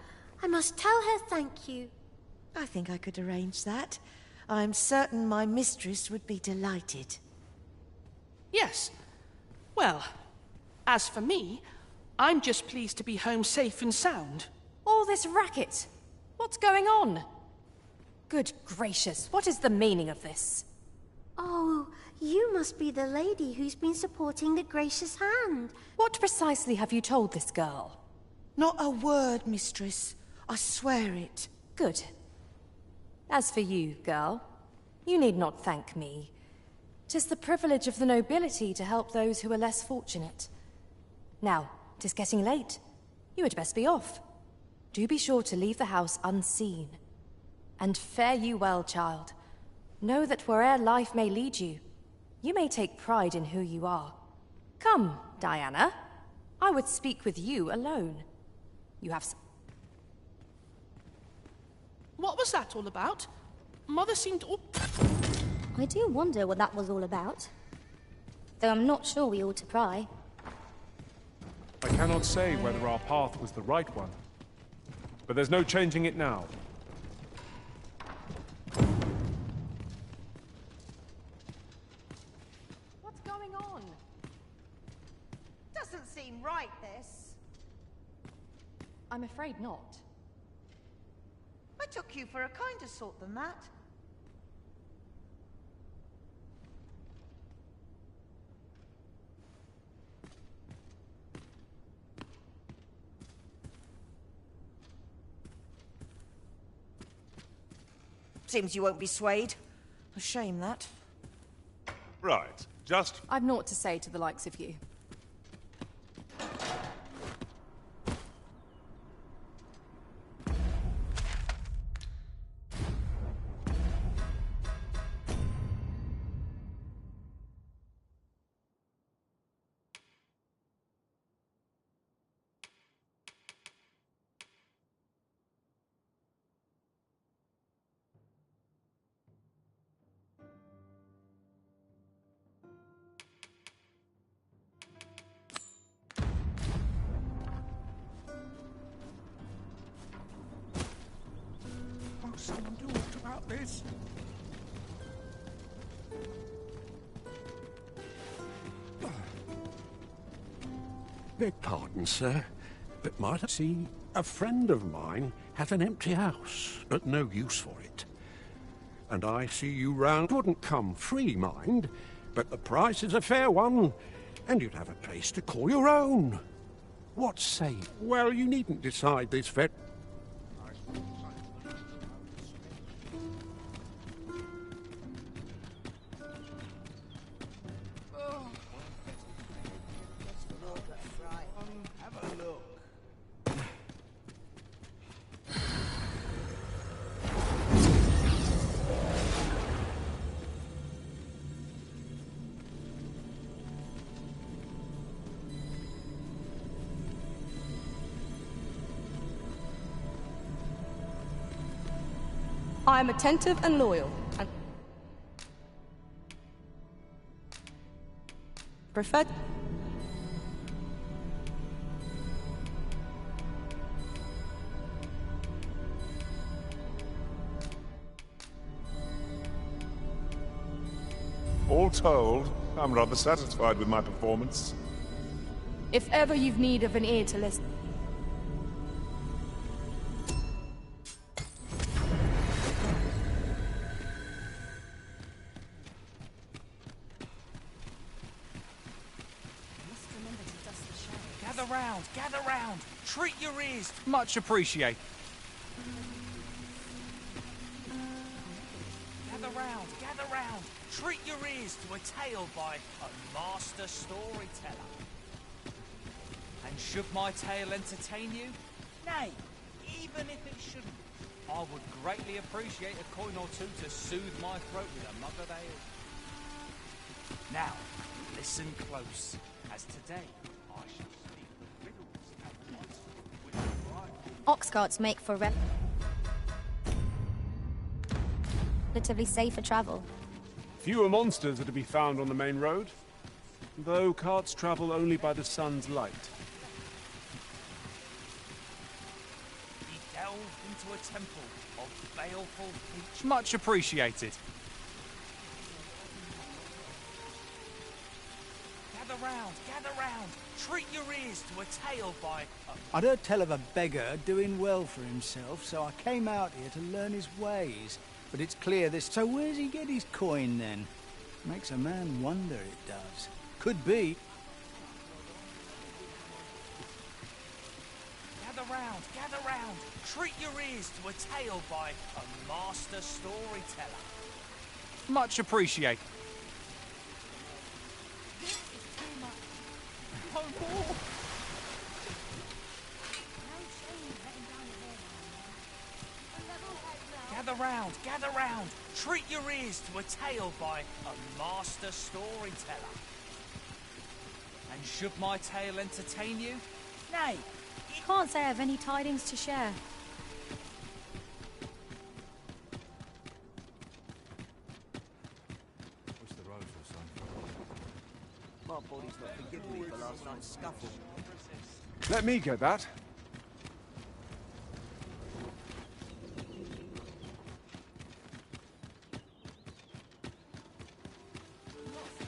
I must tell her thank you. I think I could arrange that. I'm certain my mistress would be delighted. Yes. Well, as for me, I'm just pleased to be home safe and sound. All this racket. What's going on? Good gracious, what is the meaning of this? Oh, you must be the lady who's been supporting the Gracious Hand. What precisely have you told this girl? Not a word, mistress. I swear it. Good. As for you, girl, you need not thank me. 'Tis the privilege of the nobility to help those who are less fortunate. Now, 'tis getting late. You had best be off. Do be sure to leave the house unseen. And fare you well, child. Know that where'er life may lead you, you may take pride in who you are. Come, Diana. I would speak with you alone. You have some... What was that all about? Mother seemed all... I do wonder what that was all about. Though I'm not sure we ought to pry. I cannot say whether our path was the right one, but there's no changing it now. What's going on? Doesn't seem right, this. I'm afraid not. I took you for a kinder sort than that. Seems you won't be swayed. A shame, that. Right, just... I've naught to say to the likes of you. Someone talked about this. Beg pardon, sir, but might I see a friend of mine has an empty house, but no use for it. And I see you round. Wouldn't come free, mind, but the price is a fair one, and you'd have a place to call your own. What say? Well, you needn't decide this vet. I am attentive and loyal, and prefer... All told, I'm rather satisfied with my performance. If ever you've need of an ear to listen... Gather round! Treat your ears! Much appreciated. Gather round! Treat your ears to a tale by a master storyteller. And should my tale entertain you? Nay, even if it shouldn't, I would greatly appreciate a coin or two to soothe my throat with a mug of ale. Now, listen close, as today I shall speak riddles and monsters which arrive. Ox carts make for relatively safer travel. Fewer monsters are to be found on the main road, though carts travel only by the sun's light. He delved into a temple of baleful peach. Much appreciated. Gather round! Treat your ears to a tale by a... I'd heard tell of a beggar doing well for himself, so I came out here to learn his ways. But it's clear this... So where's he get his coin, then? Makes a man wonder, it does. Could be. Gather round! Treat your ears to a tale by a master storyteller. Much appreciated. Gather round! Treat your ears to a tale by a master storyteller. And And should my tale entertain you? Nay, Can't say I have any tidings to share. Wish the roads were sun. My body's not forgiving me for last night's scuffle. Let me get that.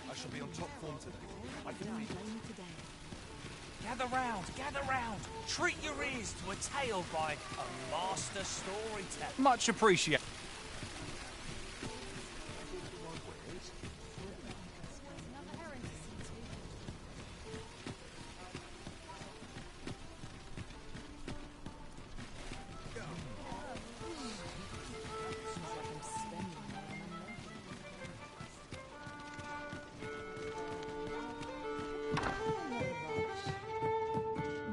I shall be on top form today. I can feel it. Gather round. Treat your ears to a tale by a master storyteller. Much appreciated.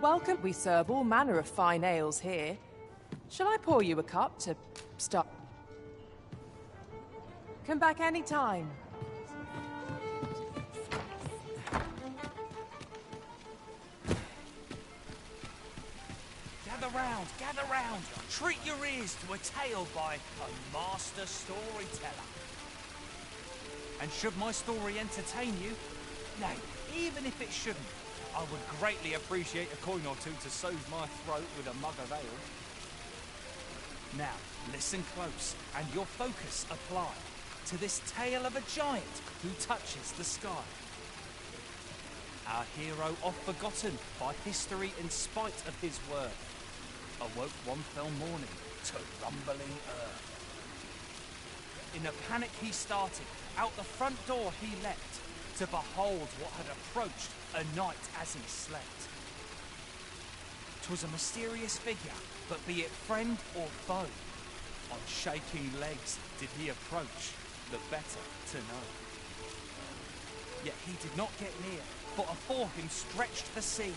Welcome. We serve all manner of fine ales here. Shall I pour you a cup to start? Come back any time. Gather round. Treat your ears to a tale by a master storyteller. And should my story entertain you? Nay, even if it shouldn't, I would greatly appreciate a coin or two to soothe my throat with a mug of ale. Now, listen close, and your focus apply to this tale of a giant who touches the sky. Our hero, oft forgotten by history in spite of his worth, awoke one fell morning to rumbling earth. In a panic he started, out the front door he leapt, to behold what had approached a night as he slept. 'Twas a mysterious figure, but be it friend or foe, on shaking legs did he approach, the better to know. Yet he did not get near, for afore him stretched the sea.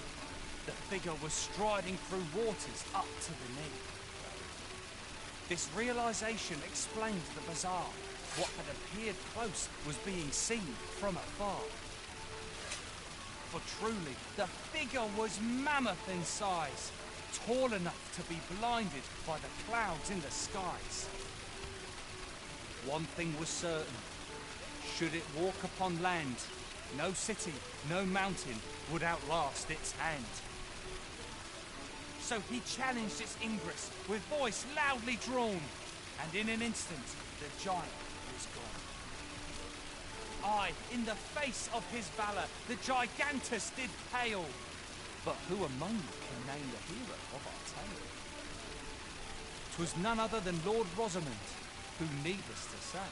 The figure was striding through waters up to the knee. This realization explained the bizarre. What had appeared close was being seen from afar. For truly, the figure was mammoth in size, tall enough to be blinded by the clouds in the skies. One thing was certain, should it walk upon land, no city, no mountain would outlast its hand. So he challenged its ingress with voice loudly drawn, and in an instant the giant was gone. Aye, in the face of his valour, the gigantus did pale. But who among you can name the hero of our tale? 'Twas none other than Lord Rosamond, who, needless to say,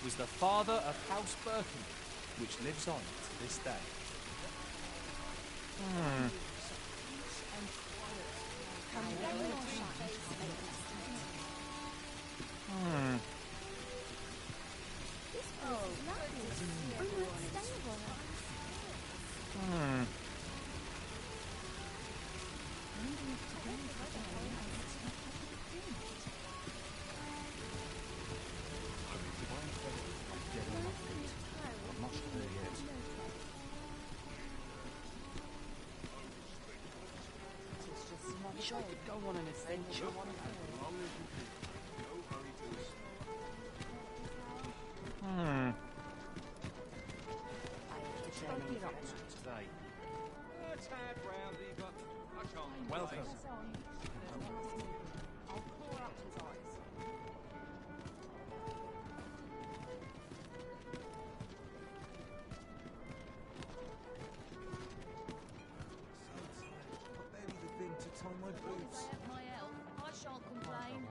was the father of House Birkin, which lives on to this day. Wish I could go on an adventure. Today. A tad rowdy, but I can't Welcome. I'll pour out his eyes. My boots. My elf, I shan't complain.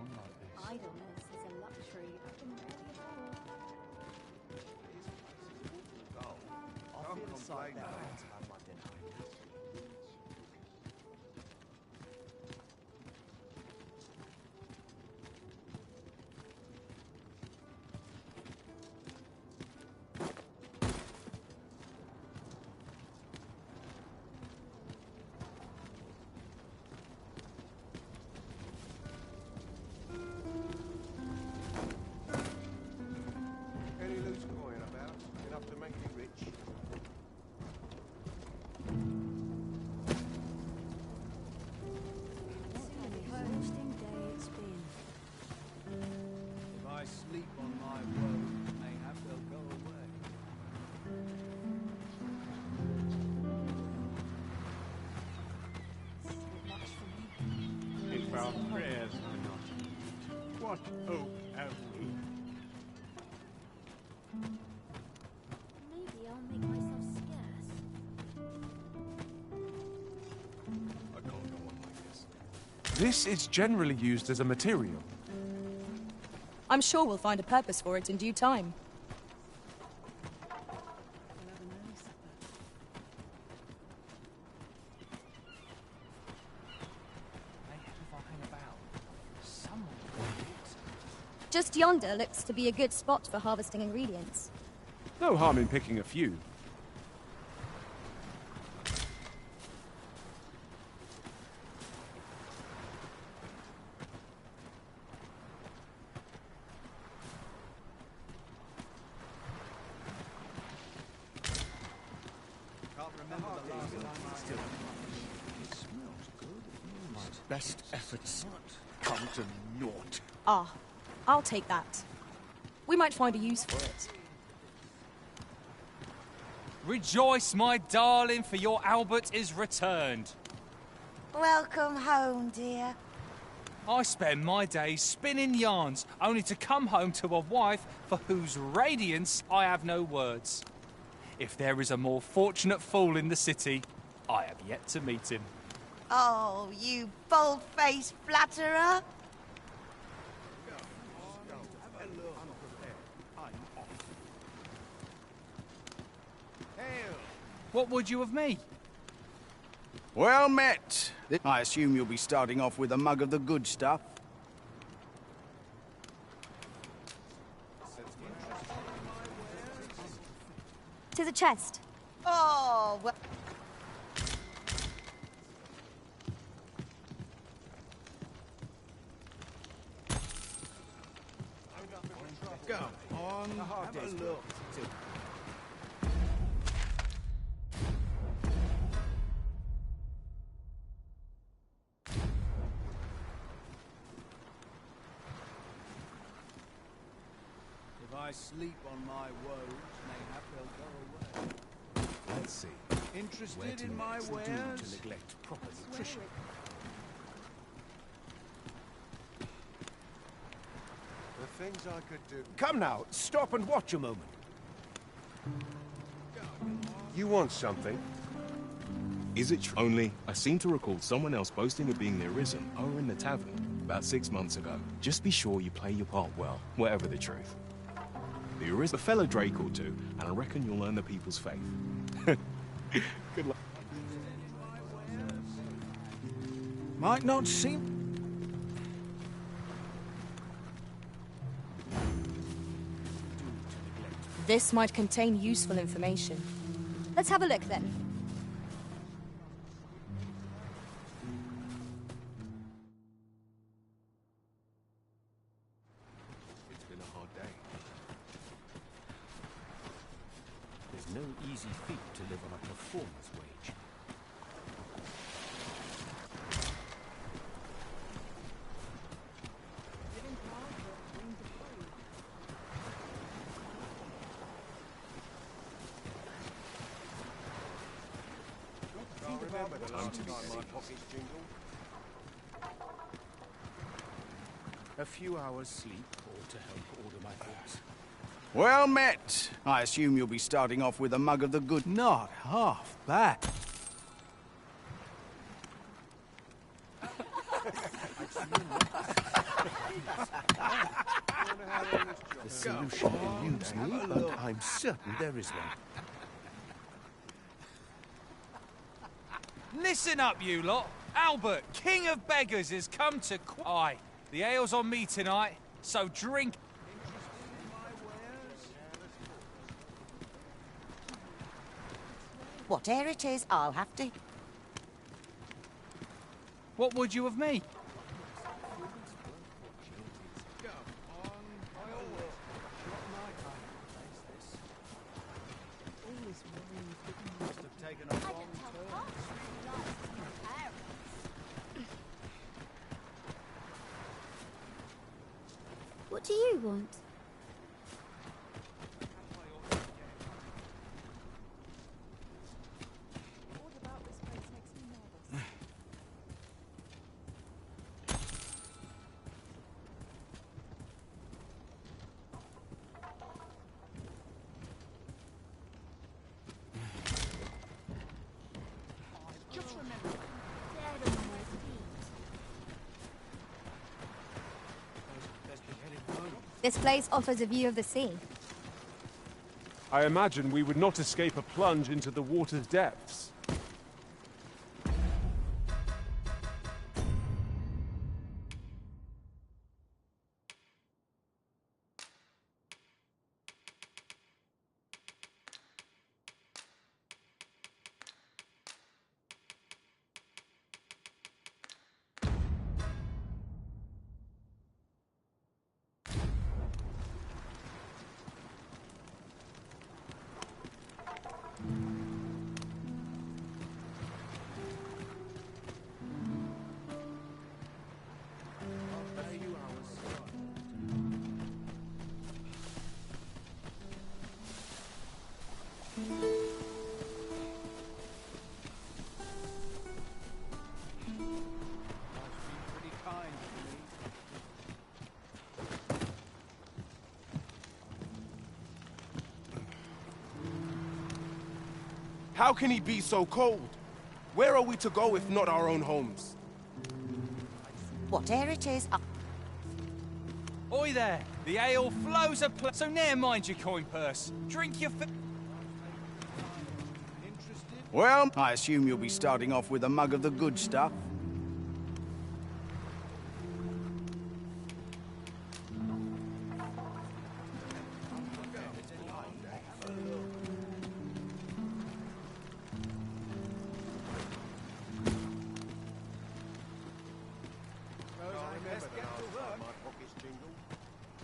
Idleness is a luxury I can rarely afford. I feel inside now to have my dinner. Any loose coin about? Enough to make me rich? Our prayers are not heeded. What hope have we? Maybe I'll make myself scarce. I can't go on like this. This is generally used as a material. I'm sure we'll find a purpose for it in due time. Just yonder looks to be a good spot for harvesting ingredients. No harm in picking a few. Best efforts come to naught. Ah, I'll take that. We might find a use for it. Rejoice, my darling, for your Albert is returned. Welcome home, dear. I spend my days spinning yarns, only to come home to a wife for whose radiance I have no words. If there is a more fortunate fool in the city, I have yet to meet him. Oh, you bold-faced flatterer. What would you of me? Well met. I assume you'll be starting off with a mug of the good stuff. To the chest. Oh, well... Go on, have a look. If I sleep on my woes, mayhap they'll go away. Let's see. Interested in my wares? To neglect proper nutrition. The things I could do. Come now, stop and watch a moment. You want something? Is it true? Only, I seem to recall someone else boasting of being the Arisen over in the tavern about 6 months ago. Just be sure you play your part well, whatever the truth. The Arisen, a fellow Drake or two, and I reckon you'll earn the people's faith. Good luck. Might not seem... This might contain useful information. Let's have a look then. It's been a hard day. There's no easy feat to live on a performer's wage. A few hours sleep ought to help order my thoughts. Well met. I assume you'll be starting off with a mug of the good... Not half bad. The solution eludes me, but I'm certain there is one. Listen up, you lot. Albert, King of Beggars, has come to... Aye, the ale's on me tonight, so drink... Whatever it is, I'll have to. What would you of me? What do you want? This place offers a view of the sea. I imagine we would not escape a plunge into the water's depths. How can he be so cold? Where are we to go if not our own homes? Whatever it is, Oi there! The ale flows so ne'er mind your coin purse. Drink your Well, I assume you'll be starting off with a mug of the good stuff.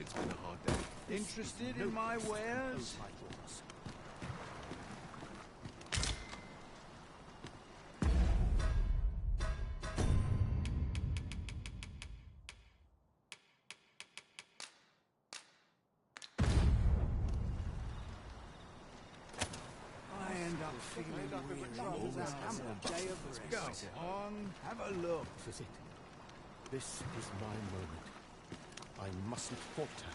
It's been a hard day. Interested in my wares? I end up feeling weary. A day of rest. Go on, have a look. This is it. This is my moment. I mustn't falter.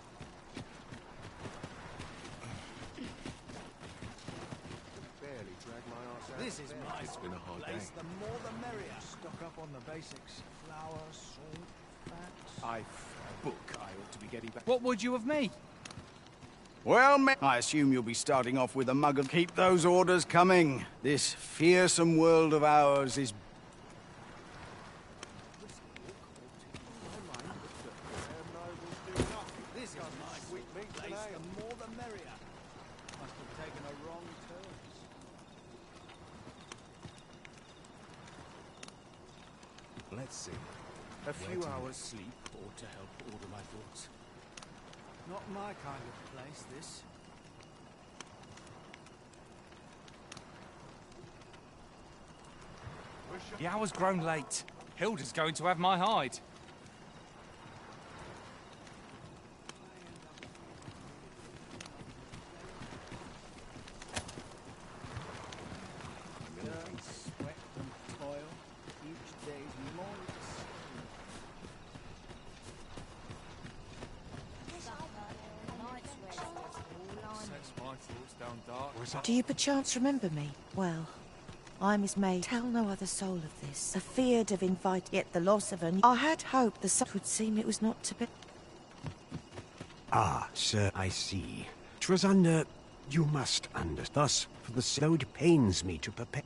Barely dragged my arse out. This is my It's been a hard place. day. The more the merrier. Stock up on the basics. Flour, salt, fats. I've book I ought to be getting back. What would you of me? Well, I assume you'll be starting off with a mug of... Keep those orders coming. This fearsome world of ours is... This is my sweet place. The more the merrier. Must have taken a wrong turn. Let's see. A few hours sleep ought to help order my thoughts. Not my kind of place, this. The hour's grown late. Hilda's going to have my hide. Dirt, sweat and toil. Each day's more Sets my thoughts down dark. do you perchance remember me? Well, I'm his maid. Tell no other soul of this. Afeard of invite, yet the loss of an... I had hoped the sun would seem it was not to be. Ah, sir, I see. 'Twas under... You must understand. Thus, for the though it pains me to prepare...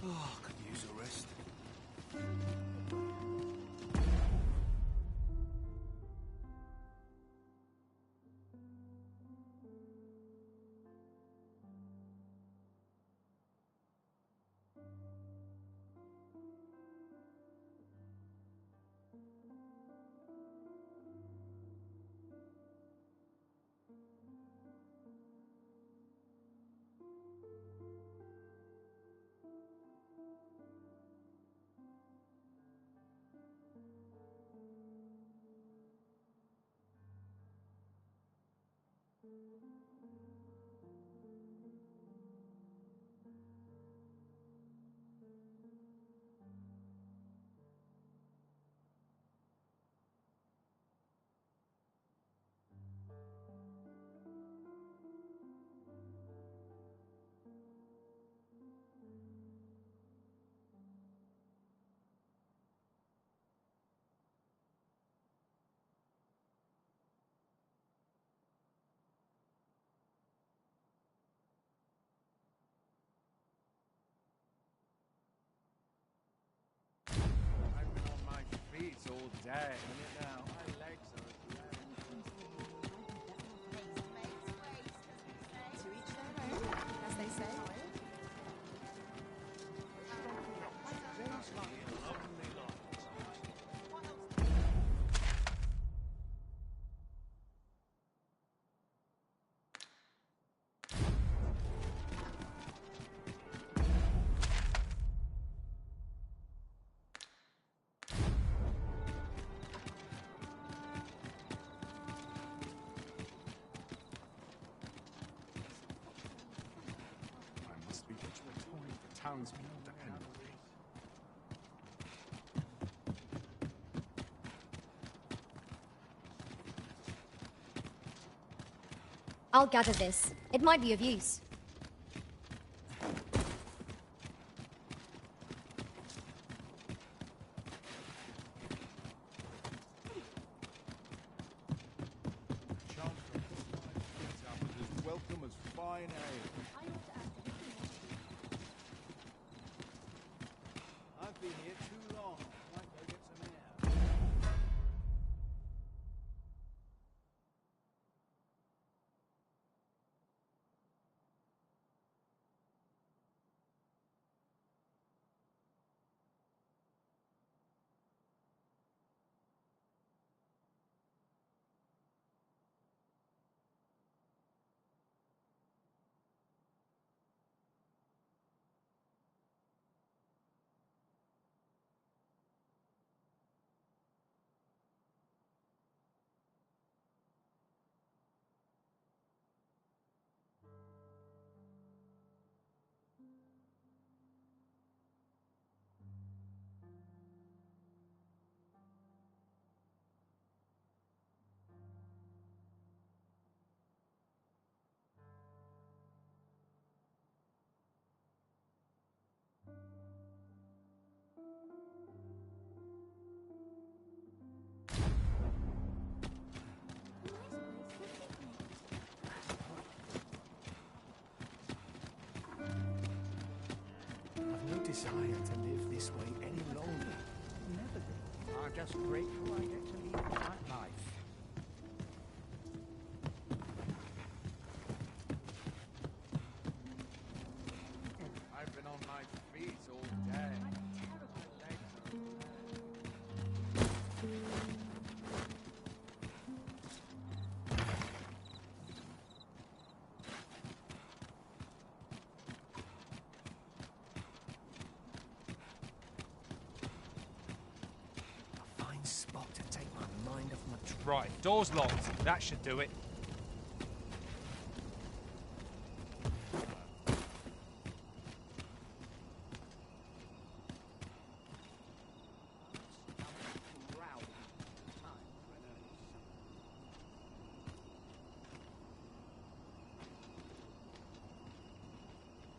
Oh, could use a rest. day. Now, my legs are To each their own, as they say. I must be returning the townspeople depend on me. I'll gather this. It might be of use. As welcome as fine ale. I've been here too long. Might go get some air. I've no desire to live this way any longer. Never did. I'm just grateful I get to lead that life. I've been on my feet all day. My legs are A fine spot to take my mind off my Right, door's locked. That should do it.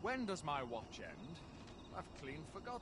When does my watch end? I've clean forgotten.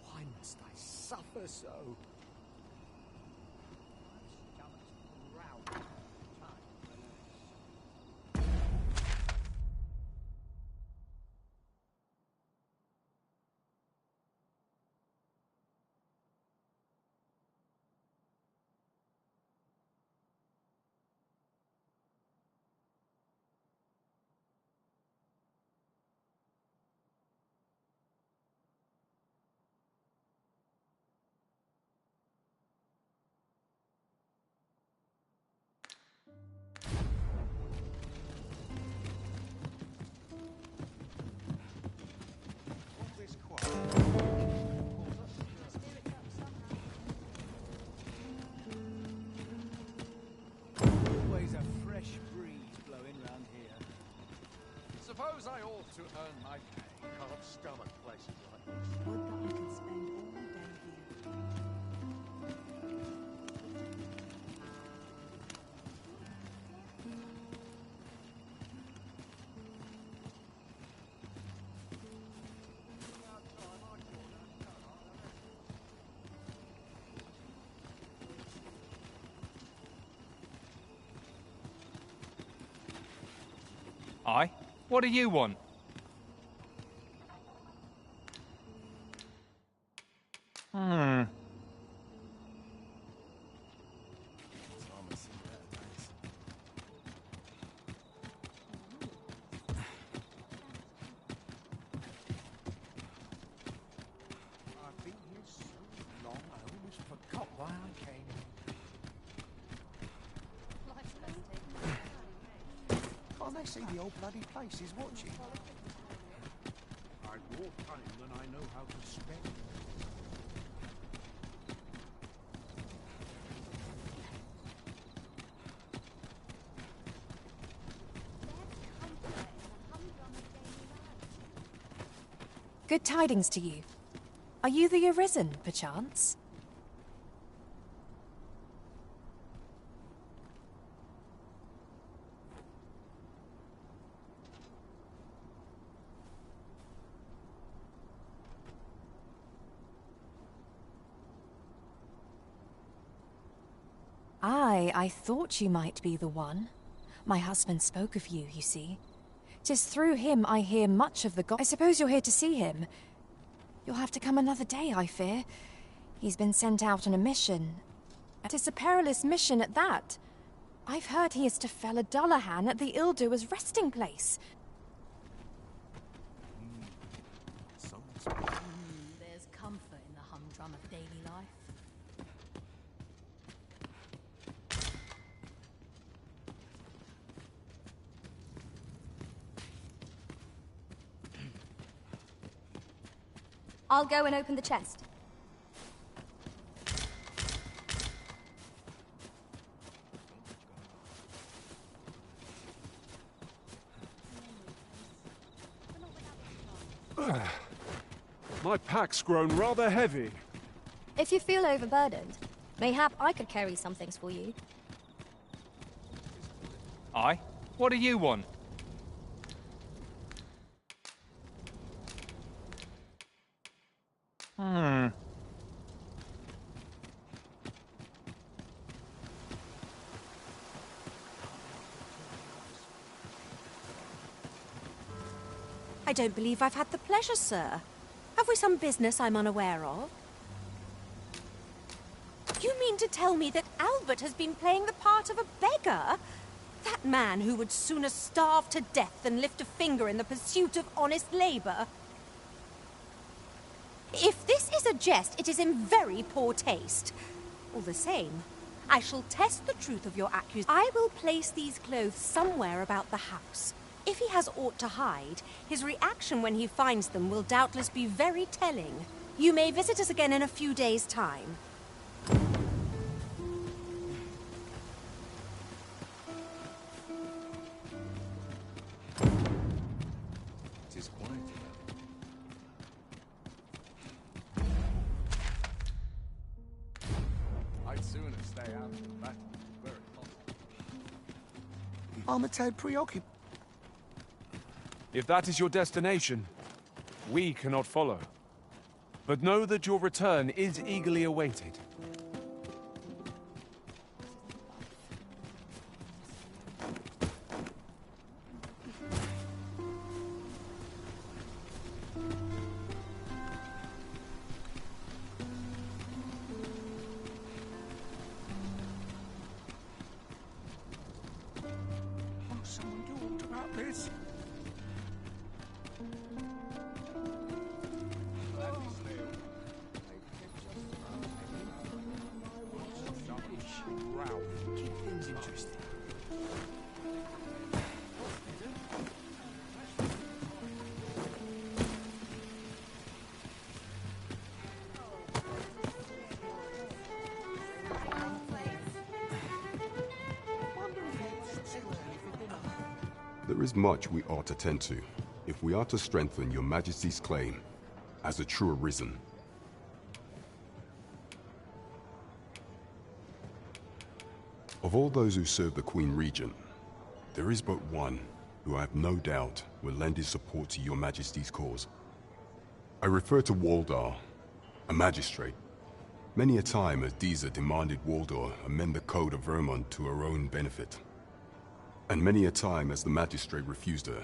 Why must I suffer so? suppose I ought to earn my pay. Can't stomach places like this. Would that I could spend all day here. Aye? What do you want? I've been here so long, I almost forgot why I came. Can't they see the old bloody place is watching? I've more time than I know how to spend. Good tidings to you. Are you the Arisen, perchance? Aye, I thought you might be the one. My husband spoke of you, you see. 'Tis through him I hear much of the I suppose you're here to see him. You'll have to come another day, I fear. He's been sent out on a mission. 'Tis a perilous mission at that. I've heard he is to fell a Dullahan at the Ildua's resting place. There's comfort in the humdrum of daily life. I'll go and open the chest. My pack's grown rather heavy. If you feel overburdened, mayhap I could carry some things for you. Aye? What do you want? I don't believe I've had the pleasure, sir. Have we some business I'm unaware of? You mean to tell me that Albert has been playing the part of a beggar? That man who would sooner starve to death than lift a finger in the pursuit of honest labor? If this is a jest, it is in very poor taste. All the same, I shall test the truth of your accusation. I will place these clothes somewhere about the house. If he has aught to hide, his reaction when he finds them will doubtless be very telling. You may visit us again in a few days' time. It is quiet enough. I'd sooner stay out of the battle, were it possible. I'm a tad preoccupied. If that is your destination, we cannot follow. But know that your return is eagerly awaited. Oh, someone do aught about this? Keep things interesting. There is much we ought to tend to, if we are to strengthen your Majesty's claim as a true Arisen. Of all those who serve the Queen Regent, there is but one who I have no doubt will lend his support to your Majesty's cause. I refer to Waldar, a magistrate. Many a time has Disa demanded Waldar amend the Code of Vermont to her own benefit. And many a time has the magistrate refused her,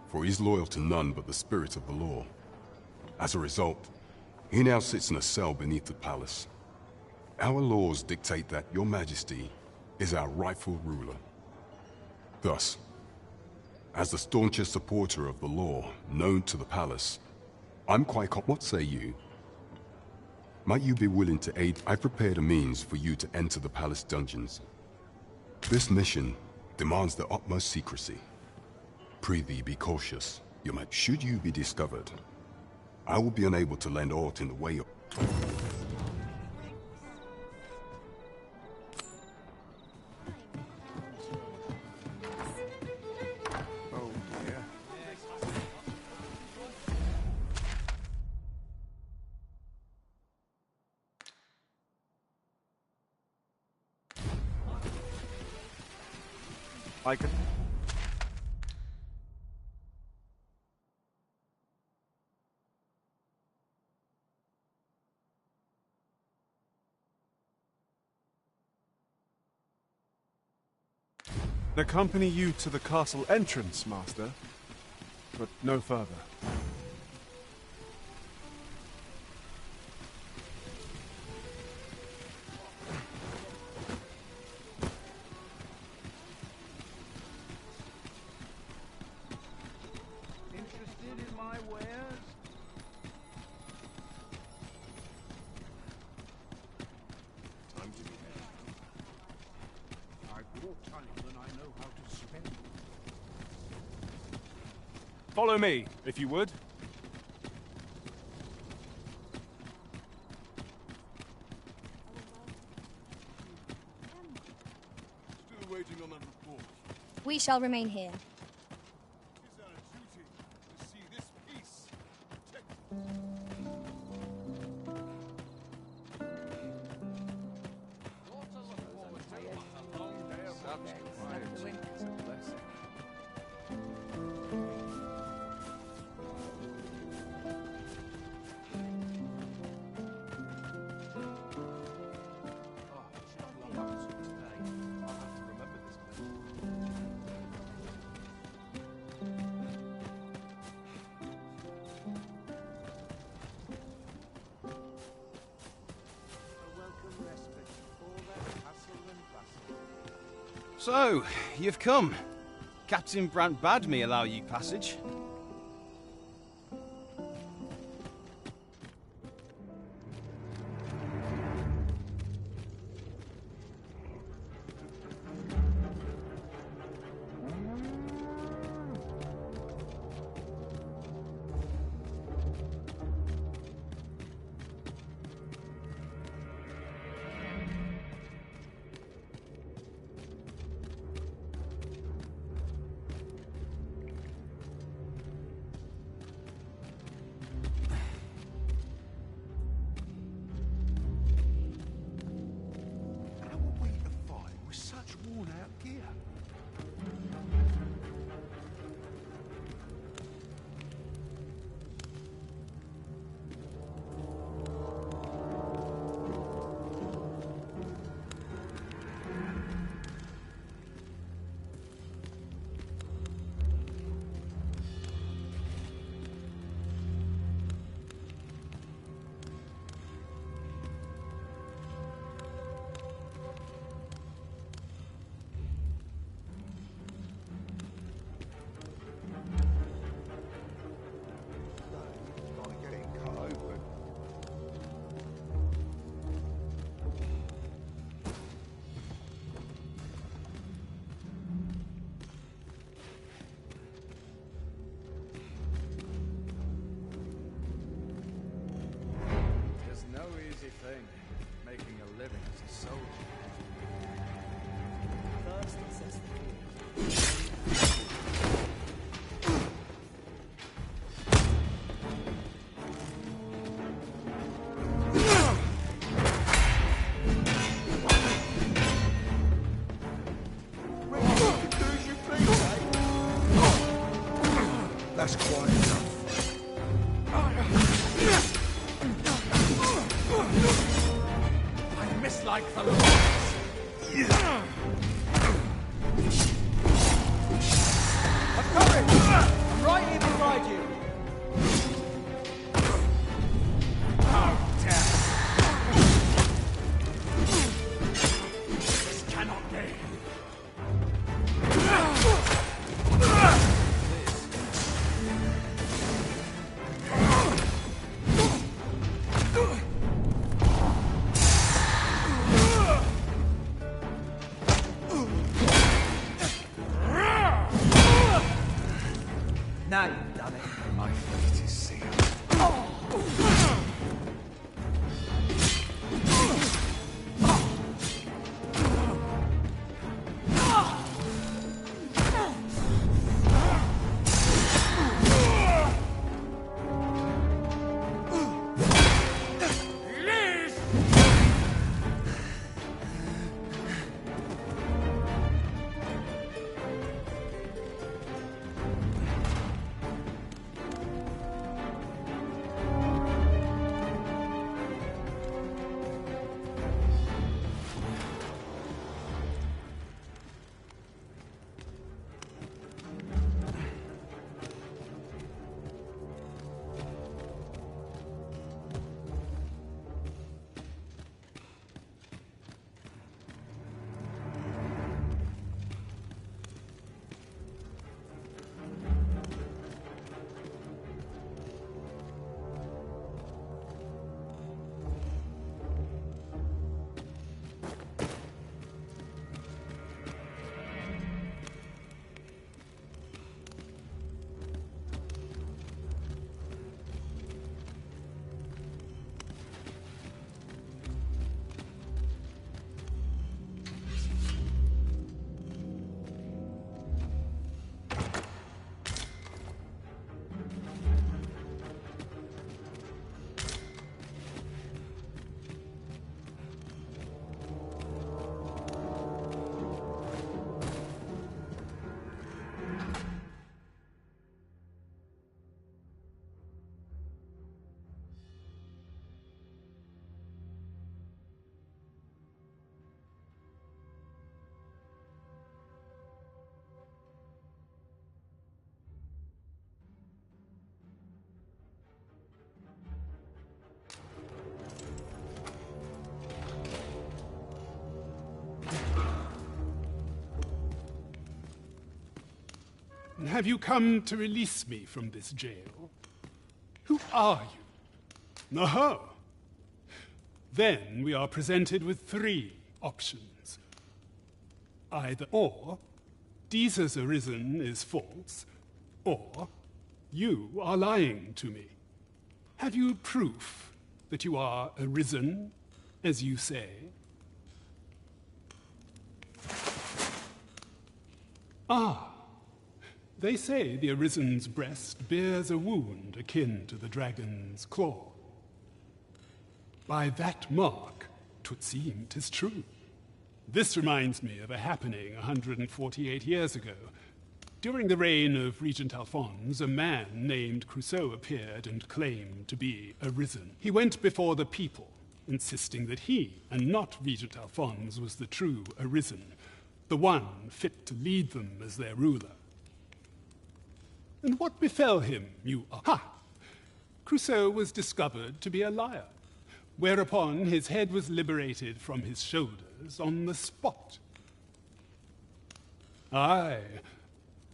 for he is loyal to none but the spirit of the law. As a result, he now sits in a cell beneath the palace. Our laws dictate that your Majesty is our rightful ruler. Thus, as the staunchest supporter of the law known to the palace, I'm quite what say you? Might you be willing to aid? I've prepared a means for you to enter the palace dungeons. This mission demands the utmost secrecy. Prithee, be cautious. Should you be discovered, I will be unable to lend aught in the way of... Oh dear. I can... accompany you to the castle entrance, Master, but no further. Interested in my wares? Time to be headed. I've more time than I know how to spend. Follow me, if you would. Still waiting on that report. We shall remain here. It's our duty to see this peace So, you've come. Captain Brant bade me allow you passage. thing, making a living as a soldier. First, it says the king. That's quite enough. I miss like the last. I'm coming! I'm right here beside you! Oh, damn! This cannot be! Now you've done it. My fate is sealed. Have you come to release me from this jail? Who are you? Oh. Then we are presented with 3 options. Either or, Jesus arisen is false, or you are lying to me. Have you proof that you are arisen, as you say? Ah. They say the Arisen's breast bears a wound akin to the dragon's claw. By that mark, 'twould seem 'tis true. This reminds me of a happening 148 years ago. During the reign of Regent Alphonse, a man named Crusoe appeared and claimed to be Arisen. He went before the people, insisting that he, and not Regent Alphonse, was the true Arisen, the one fit to lead them as their ruler. And what befell him, you ask? Ha! Crusoe was discovered to be a liar, whereupon his head was liberated from his shoulders on the spot. Aye,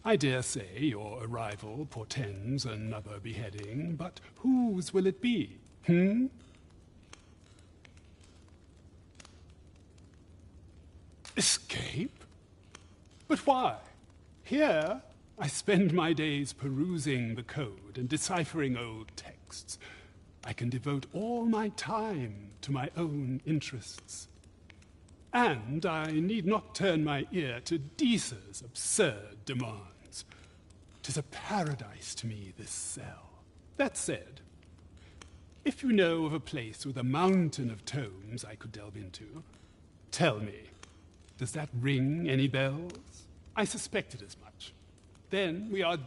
I dare say your arrival portends another beheading, but whose will it be, Escape? But why? Here I spend my days perusing the code and deciphering old texts. I can devote all my time to my own interests. And I need not turn my ear to Deesa's absurd demands. 'Tis a paradise to me, this cell. That said, if you know of a place with a mountain of tomes I could delve into, tell me, does that ring any bells? I suspected as much. Then we are...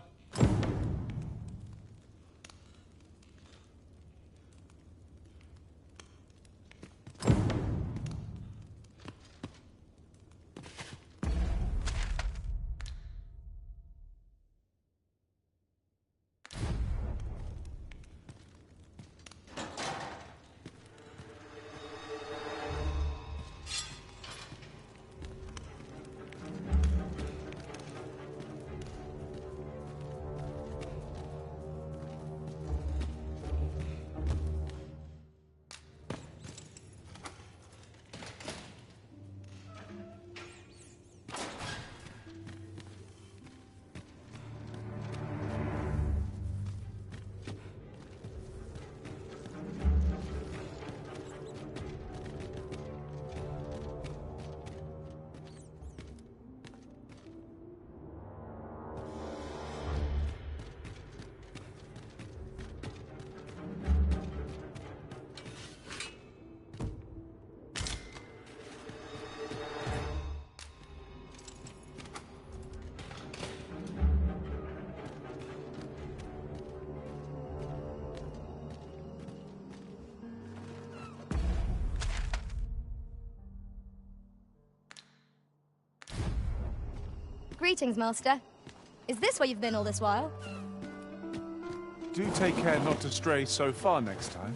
Greetings, Master. Is this where you've been all this while? Do take care not to stray so far next time.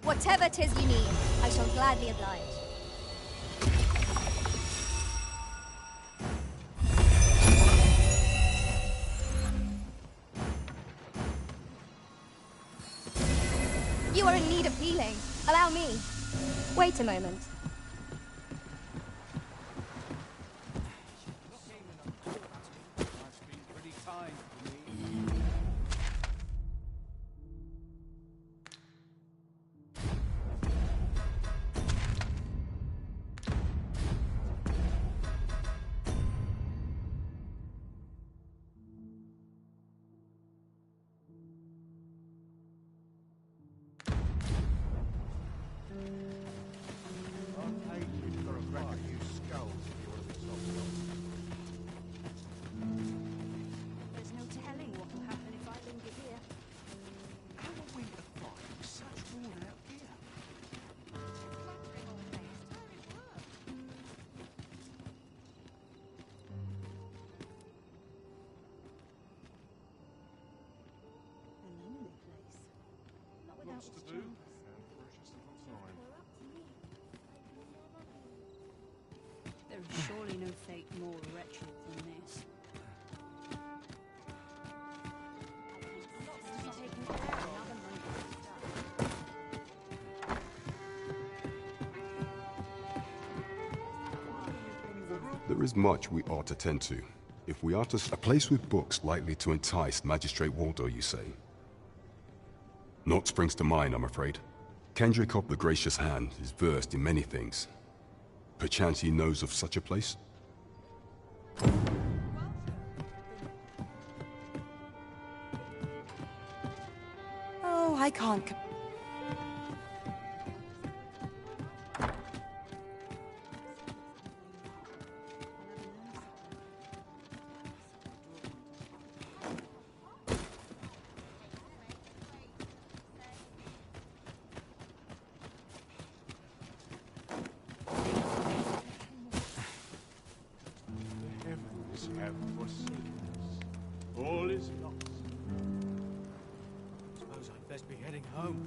Whatever 'tis you need, I shall gladly oblige. You are in need of healing. Allow me. Wait a moment. There's no telling what will happen if I linger here. How are we to find such worn out gear? A lonely place. Not without Lots to its do, charms. and precious little time. There is surely no fate more wretched than this. There is much we ought to tend to. If we are to... A place with books likely to entice Magistrate Waldo, you say? Naught springs to mind, I'm afraid. Kendrick of the Gracious Hand is versed in many things. Perchance he knows of such a place? Oh, I can't... The heavens have forsaken us. All is lost. Suppose I'd best be heading home.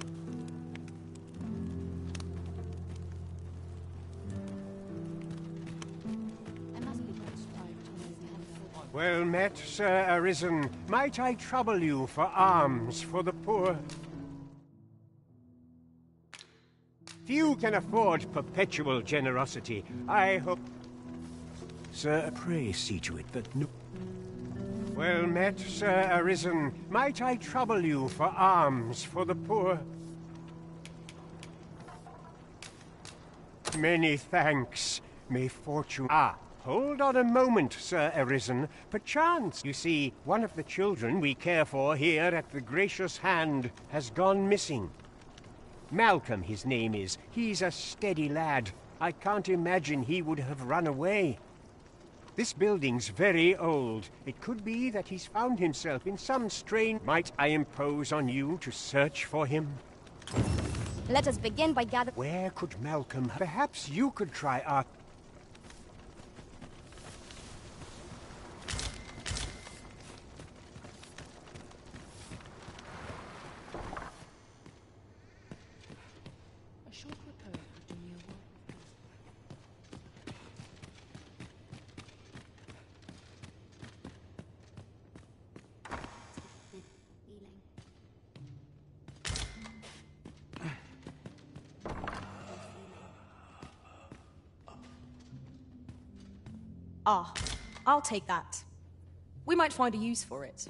Well met, Sir Arisen. Might I trouble you for alms for the poor? Few can afford perpetual generosity. I hope... Sir, pray see to it that no... Well met, Sir Arisen. Might I trouble you for alms for the poor? Many thanks. May fortune... Ah, hold on a moment, Sir Arisen. Perchance, you see, one of the children we care for here at the Gracious Hand has gone missing. Malcolm, his name is. He's a steady lad. I can't imagine he would have run away. This building's very old. It could be that he's found himself in some strange... Might I impose on you to search for him? Let us begin by gathering... Where could Malcolm... Perhaps you could try our... A short repose would do me a world. Ah, I'll take that. We might find a use for it.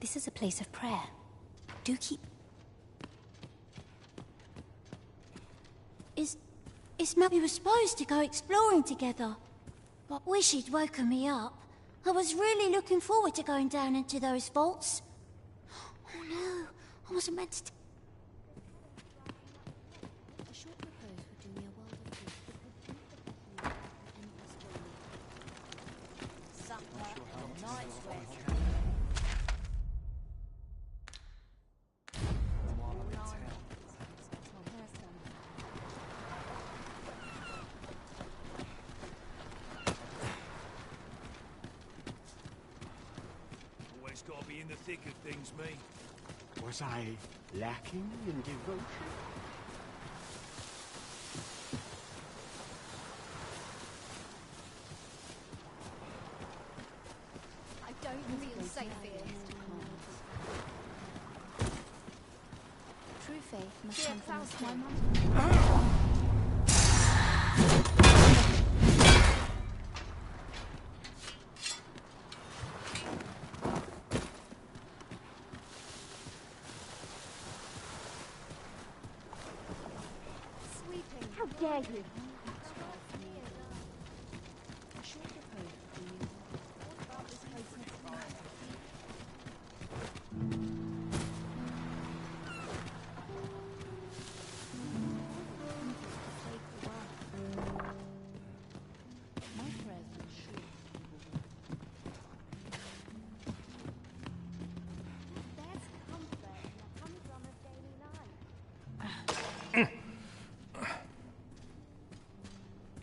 This is a place of prayer. Do keep... It's Mel. We were supposed to go exploring together. But wish he'd woken me up. I was really looking forward to going down into those vaults. Oh no, I wasn't meant to... A short repose would do me a world of good. Supper and a night's rest. Always gotta be in the thick of things, me. Was I lacking in devotion? I don't feel safe here. True faith must come from my mother. How dare you?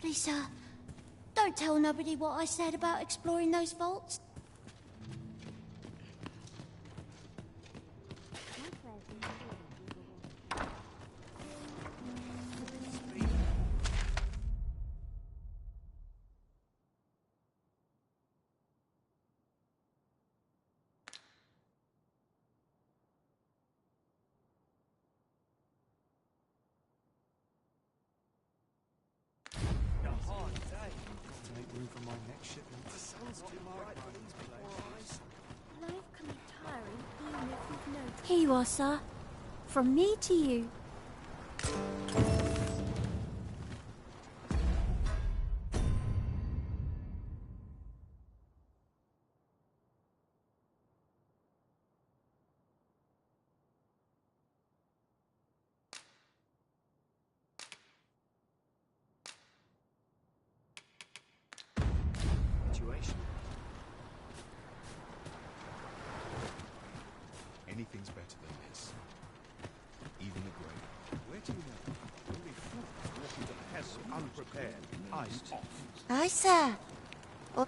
Please, sir, don't tell nobody what I said about exploring those vaults. Make room for my next shipment. The sun's too bright for these poor eyes. Life can be tiring even if you've noticed. Here you are, sir. From me to you. Situation. Anything's better than this. Even the grave. Where do you know? Only fools walk into Hess unprepared. Eyes off. Aye, sir. Oh.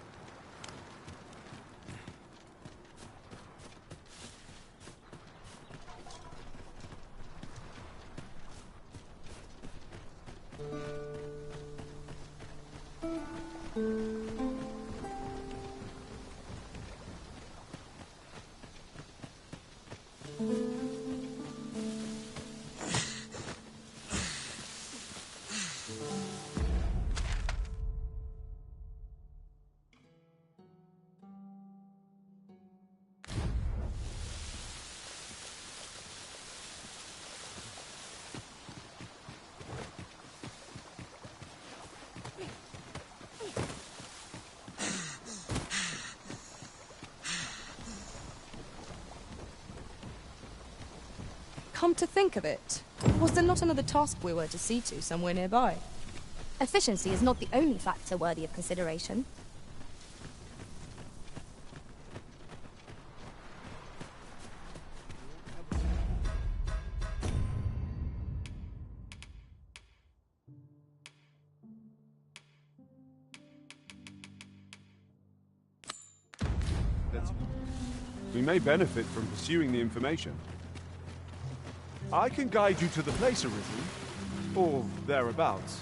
Come to think of it, was there not another task we were to see to somewhere nearby? Efficiency is not the only factor worthy of consideration. We may benefit from pursuing the information. I can guide you to the place, Arisen. Or thereabouts.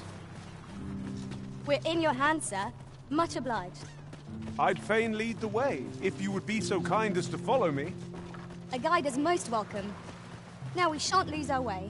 We're in your hands, sir. Much obliged. I'd fain lead the way, if you would be so kind as to follow me. A guide is most welcome. Now we shan't lose our way.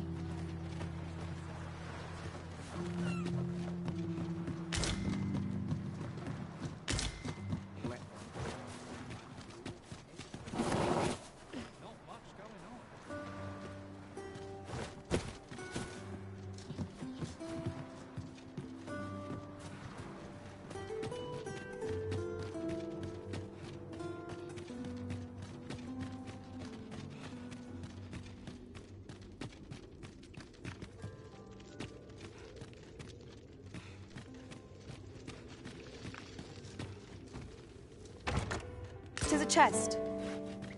chest.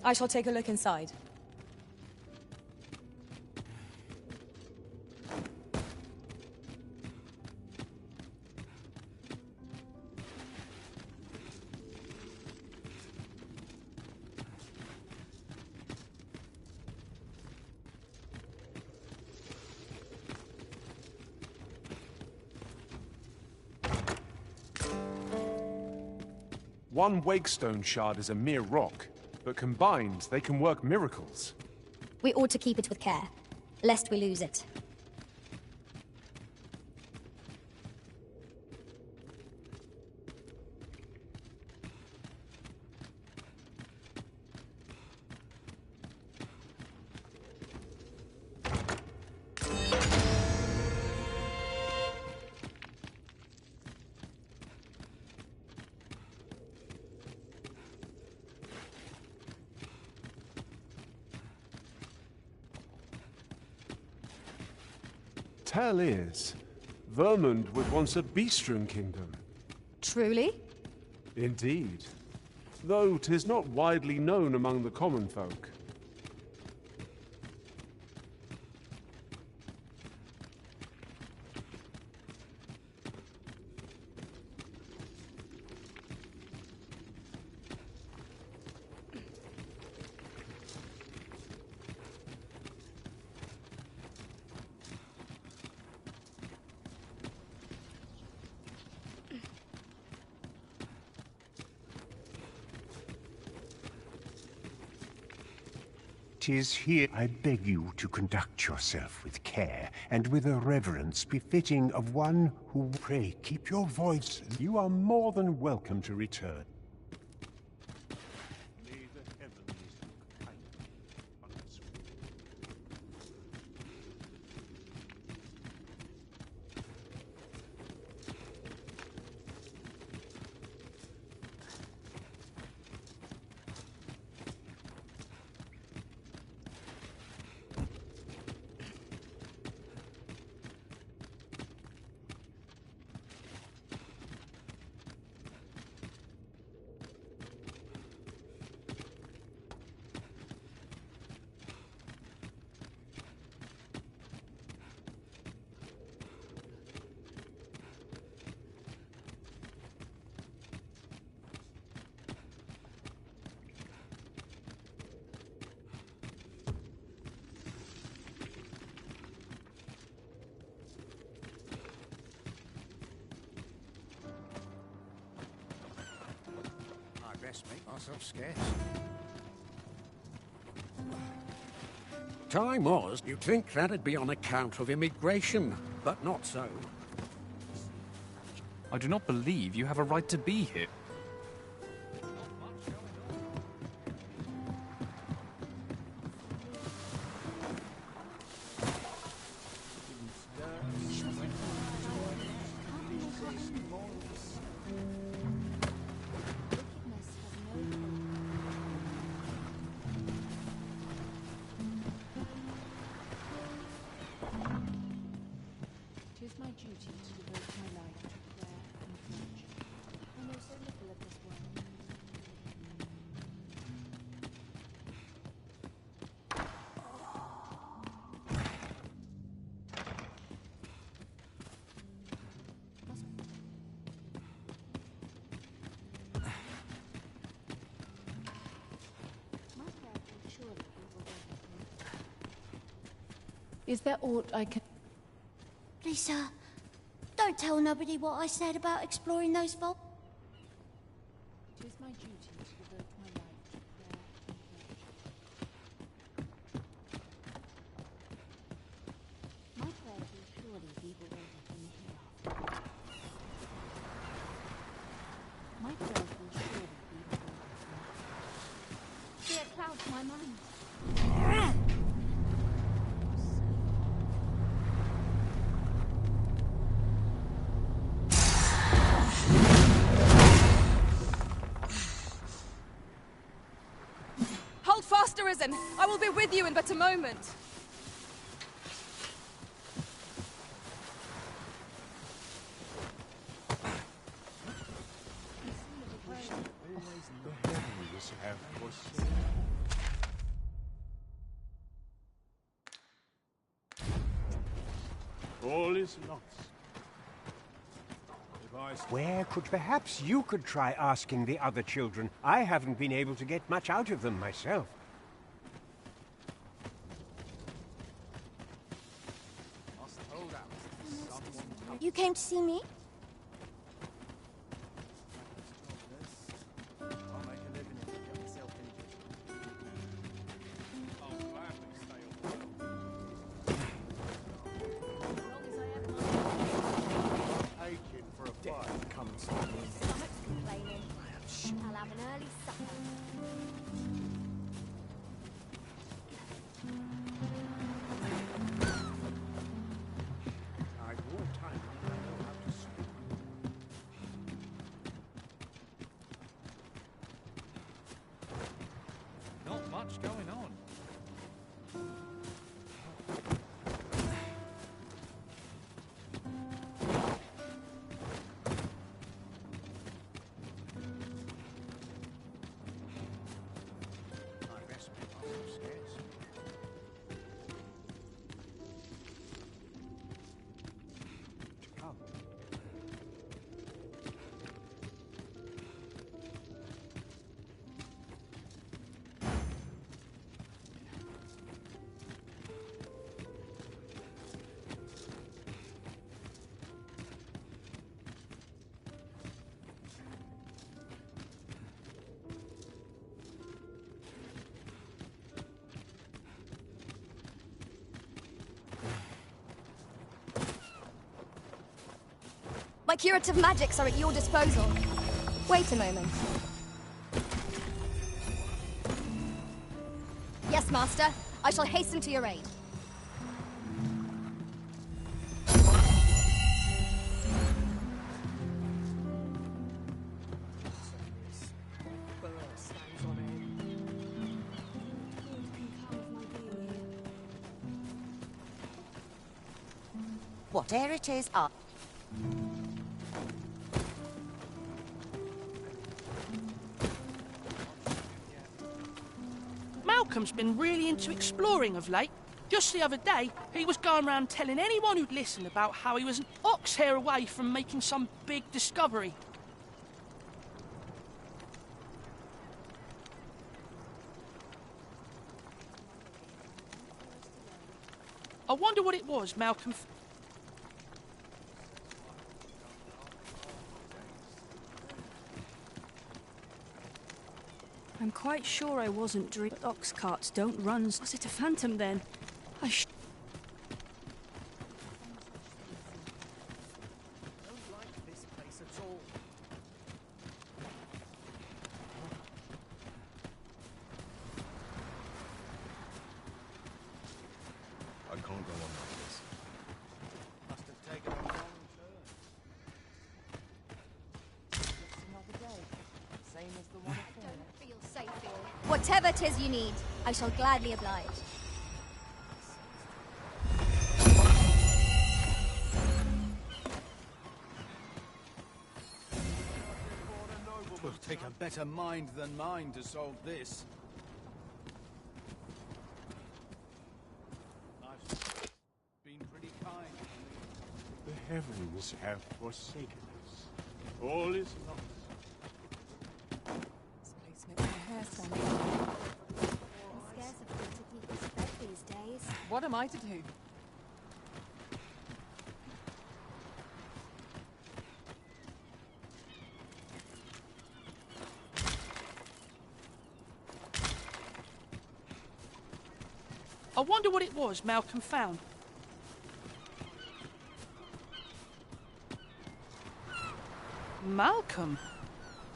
I shall take a look inside. One Wakestone shard is a mere rock, but combined, they can work miracles. We ought to keep it with care, lest we lose it. Tell is, Vermund was once a Beastren kingdom. Truly? Indeed. Though 'tis not widely known among the common folk. "'Tis here I beg you to conduct yourself with care, and with a reverence befitting of one who... Pray, keep your voice. You are more than welcome to return." Best make myself scarce. Time was, you'd think that'd be on account of immigration, but not so. I do not believe you have a right to be here. Is there aught I can... Lisa, don't tell nobody what I said about exploring those vaults. It is my duty to devote my life to prayer and virtue. My prayers will surely be rewarded in the hereafter. My prayers will surely be rewarded in the hereafter. Fear clouds my mind. Arisen! I will be with you in but a moment. The heavens have All is lost. Where could perhaps you could try asking the other children? I haven't been able to get much out of them myself. You came to see me? I'll have an early supper. I won't time I know how to speak. Not much going on. My curative magics are at your disposal. Wait a moment. Yes, Master. I shall hasten to your aid. Whatever it is, Malcolm's been really into exploring of late. Just the other day, he was going around telling anyone who'd listen about how he was an ox hair away from making some big discovery. I wonder what it was Malcolm... I'm quite sure I wasn't dreaming. Ox carts don't run. Was it a phantom then? I don't like this place at all. I can't go on like this. Must have taken a wrong turn. Just another day. Same as the one before. Don't feel safe here. Whatever 'tis you need, I shall gladly oblige. Twill take a better mind than mine to solve this. I've been pretty kind. The heavens have forsaken us. All is lost. This place makes my hair stand up. I'm scarce of food to keep us fed these days. What am I to do? I wonder what it was Malcolm found. Malcolm?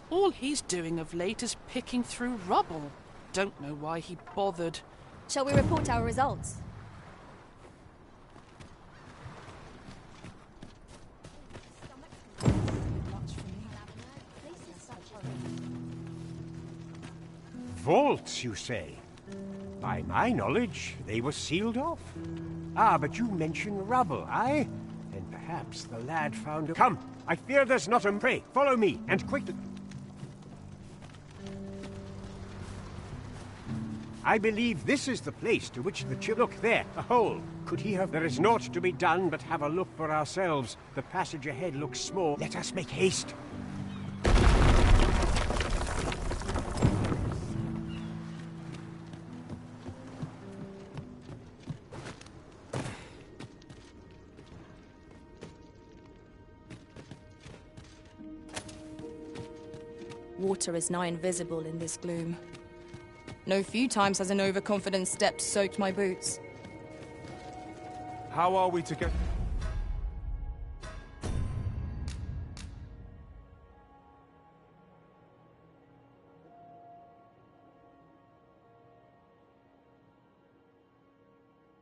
All he's doing of late is picking through rubble. Don't know why he bothered. Shall we report our results? Vaults, you say? By my knowledge, they were sealed off. Ah, but you mention rubble, aye? Then perhaps the lad found a... Come! I fear there's not a... Pray, follow me, and quickly. I believe this is the place to which the look there, a hole. Could he have? There is naught to be done but have a look for ourselves. The passage ahead looks small. Let us make haste. Water is nigh invisible in this gloom. No few times has an overconfident step soaked my boots. How are we to get...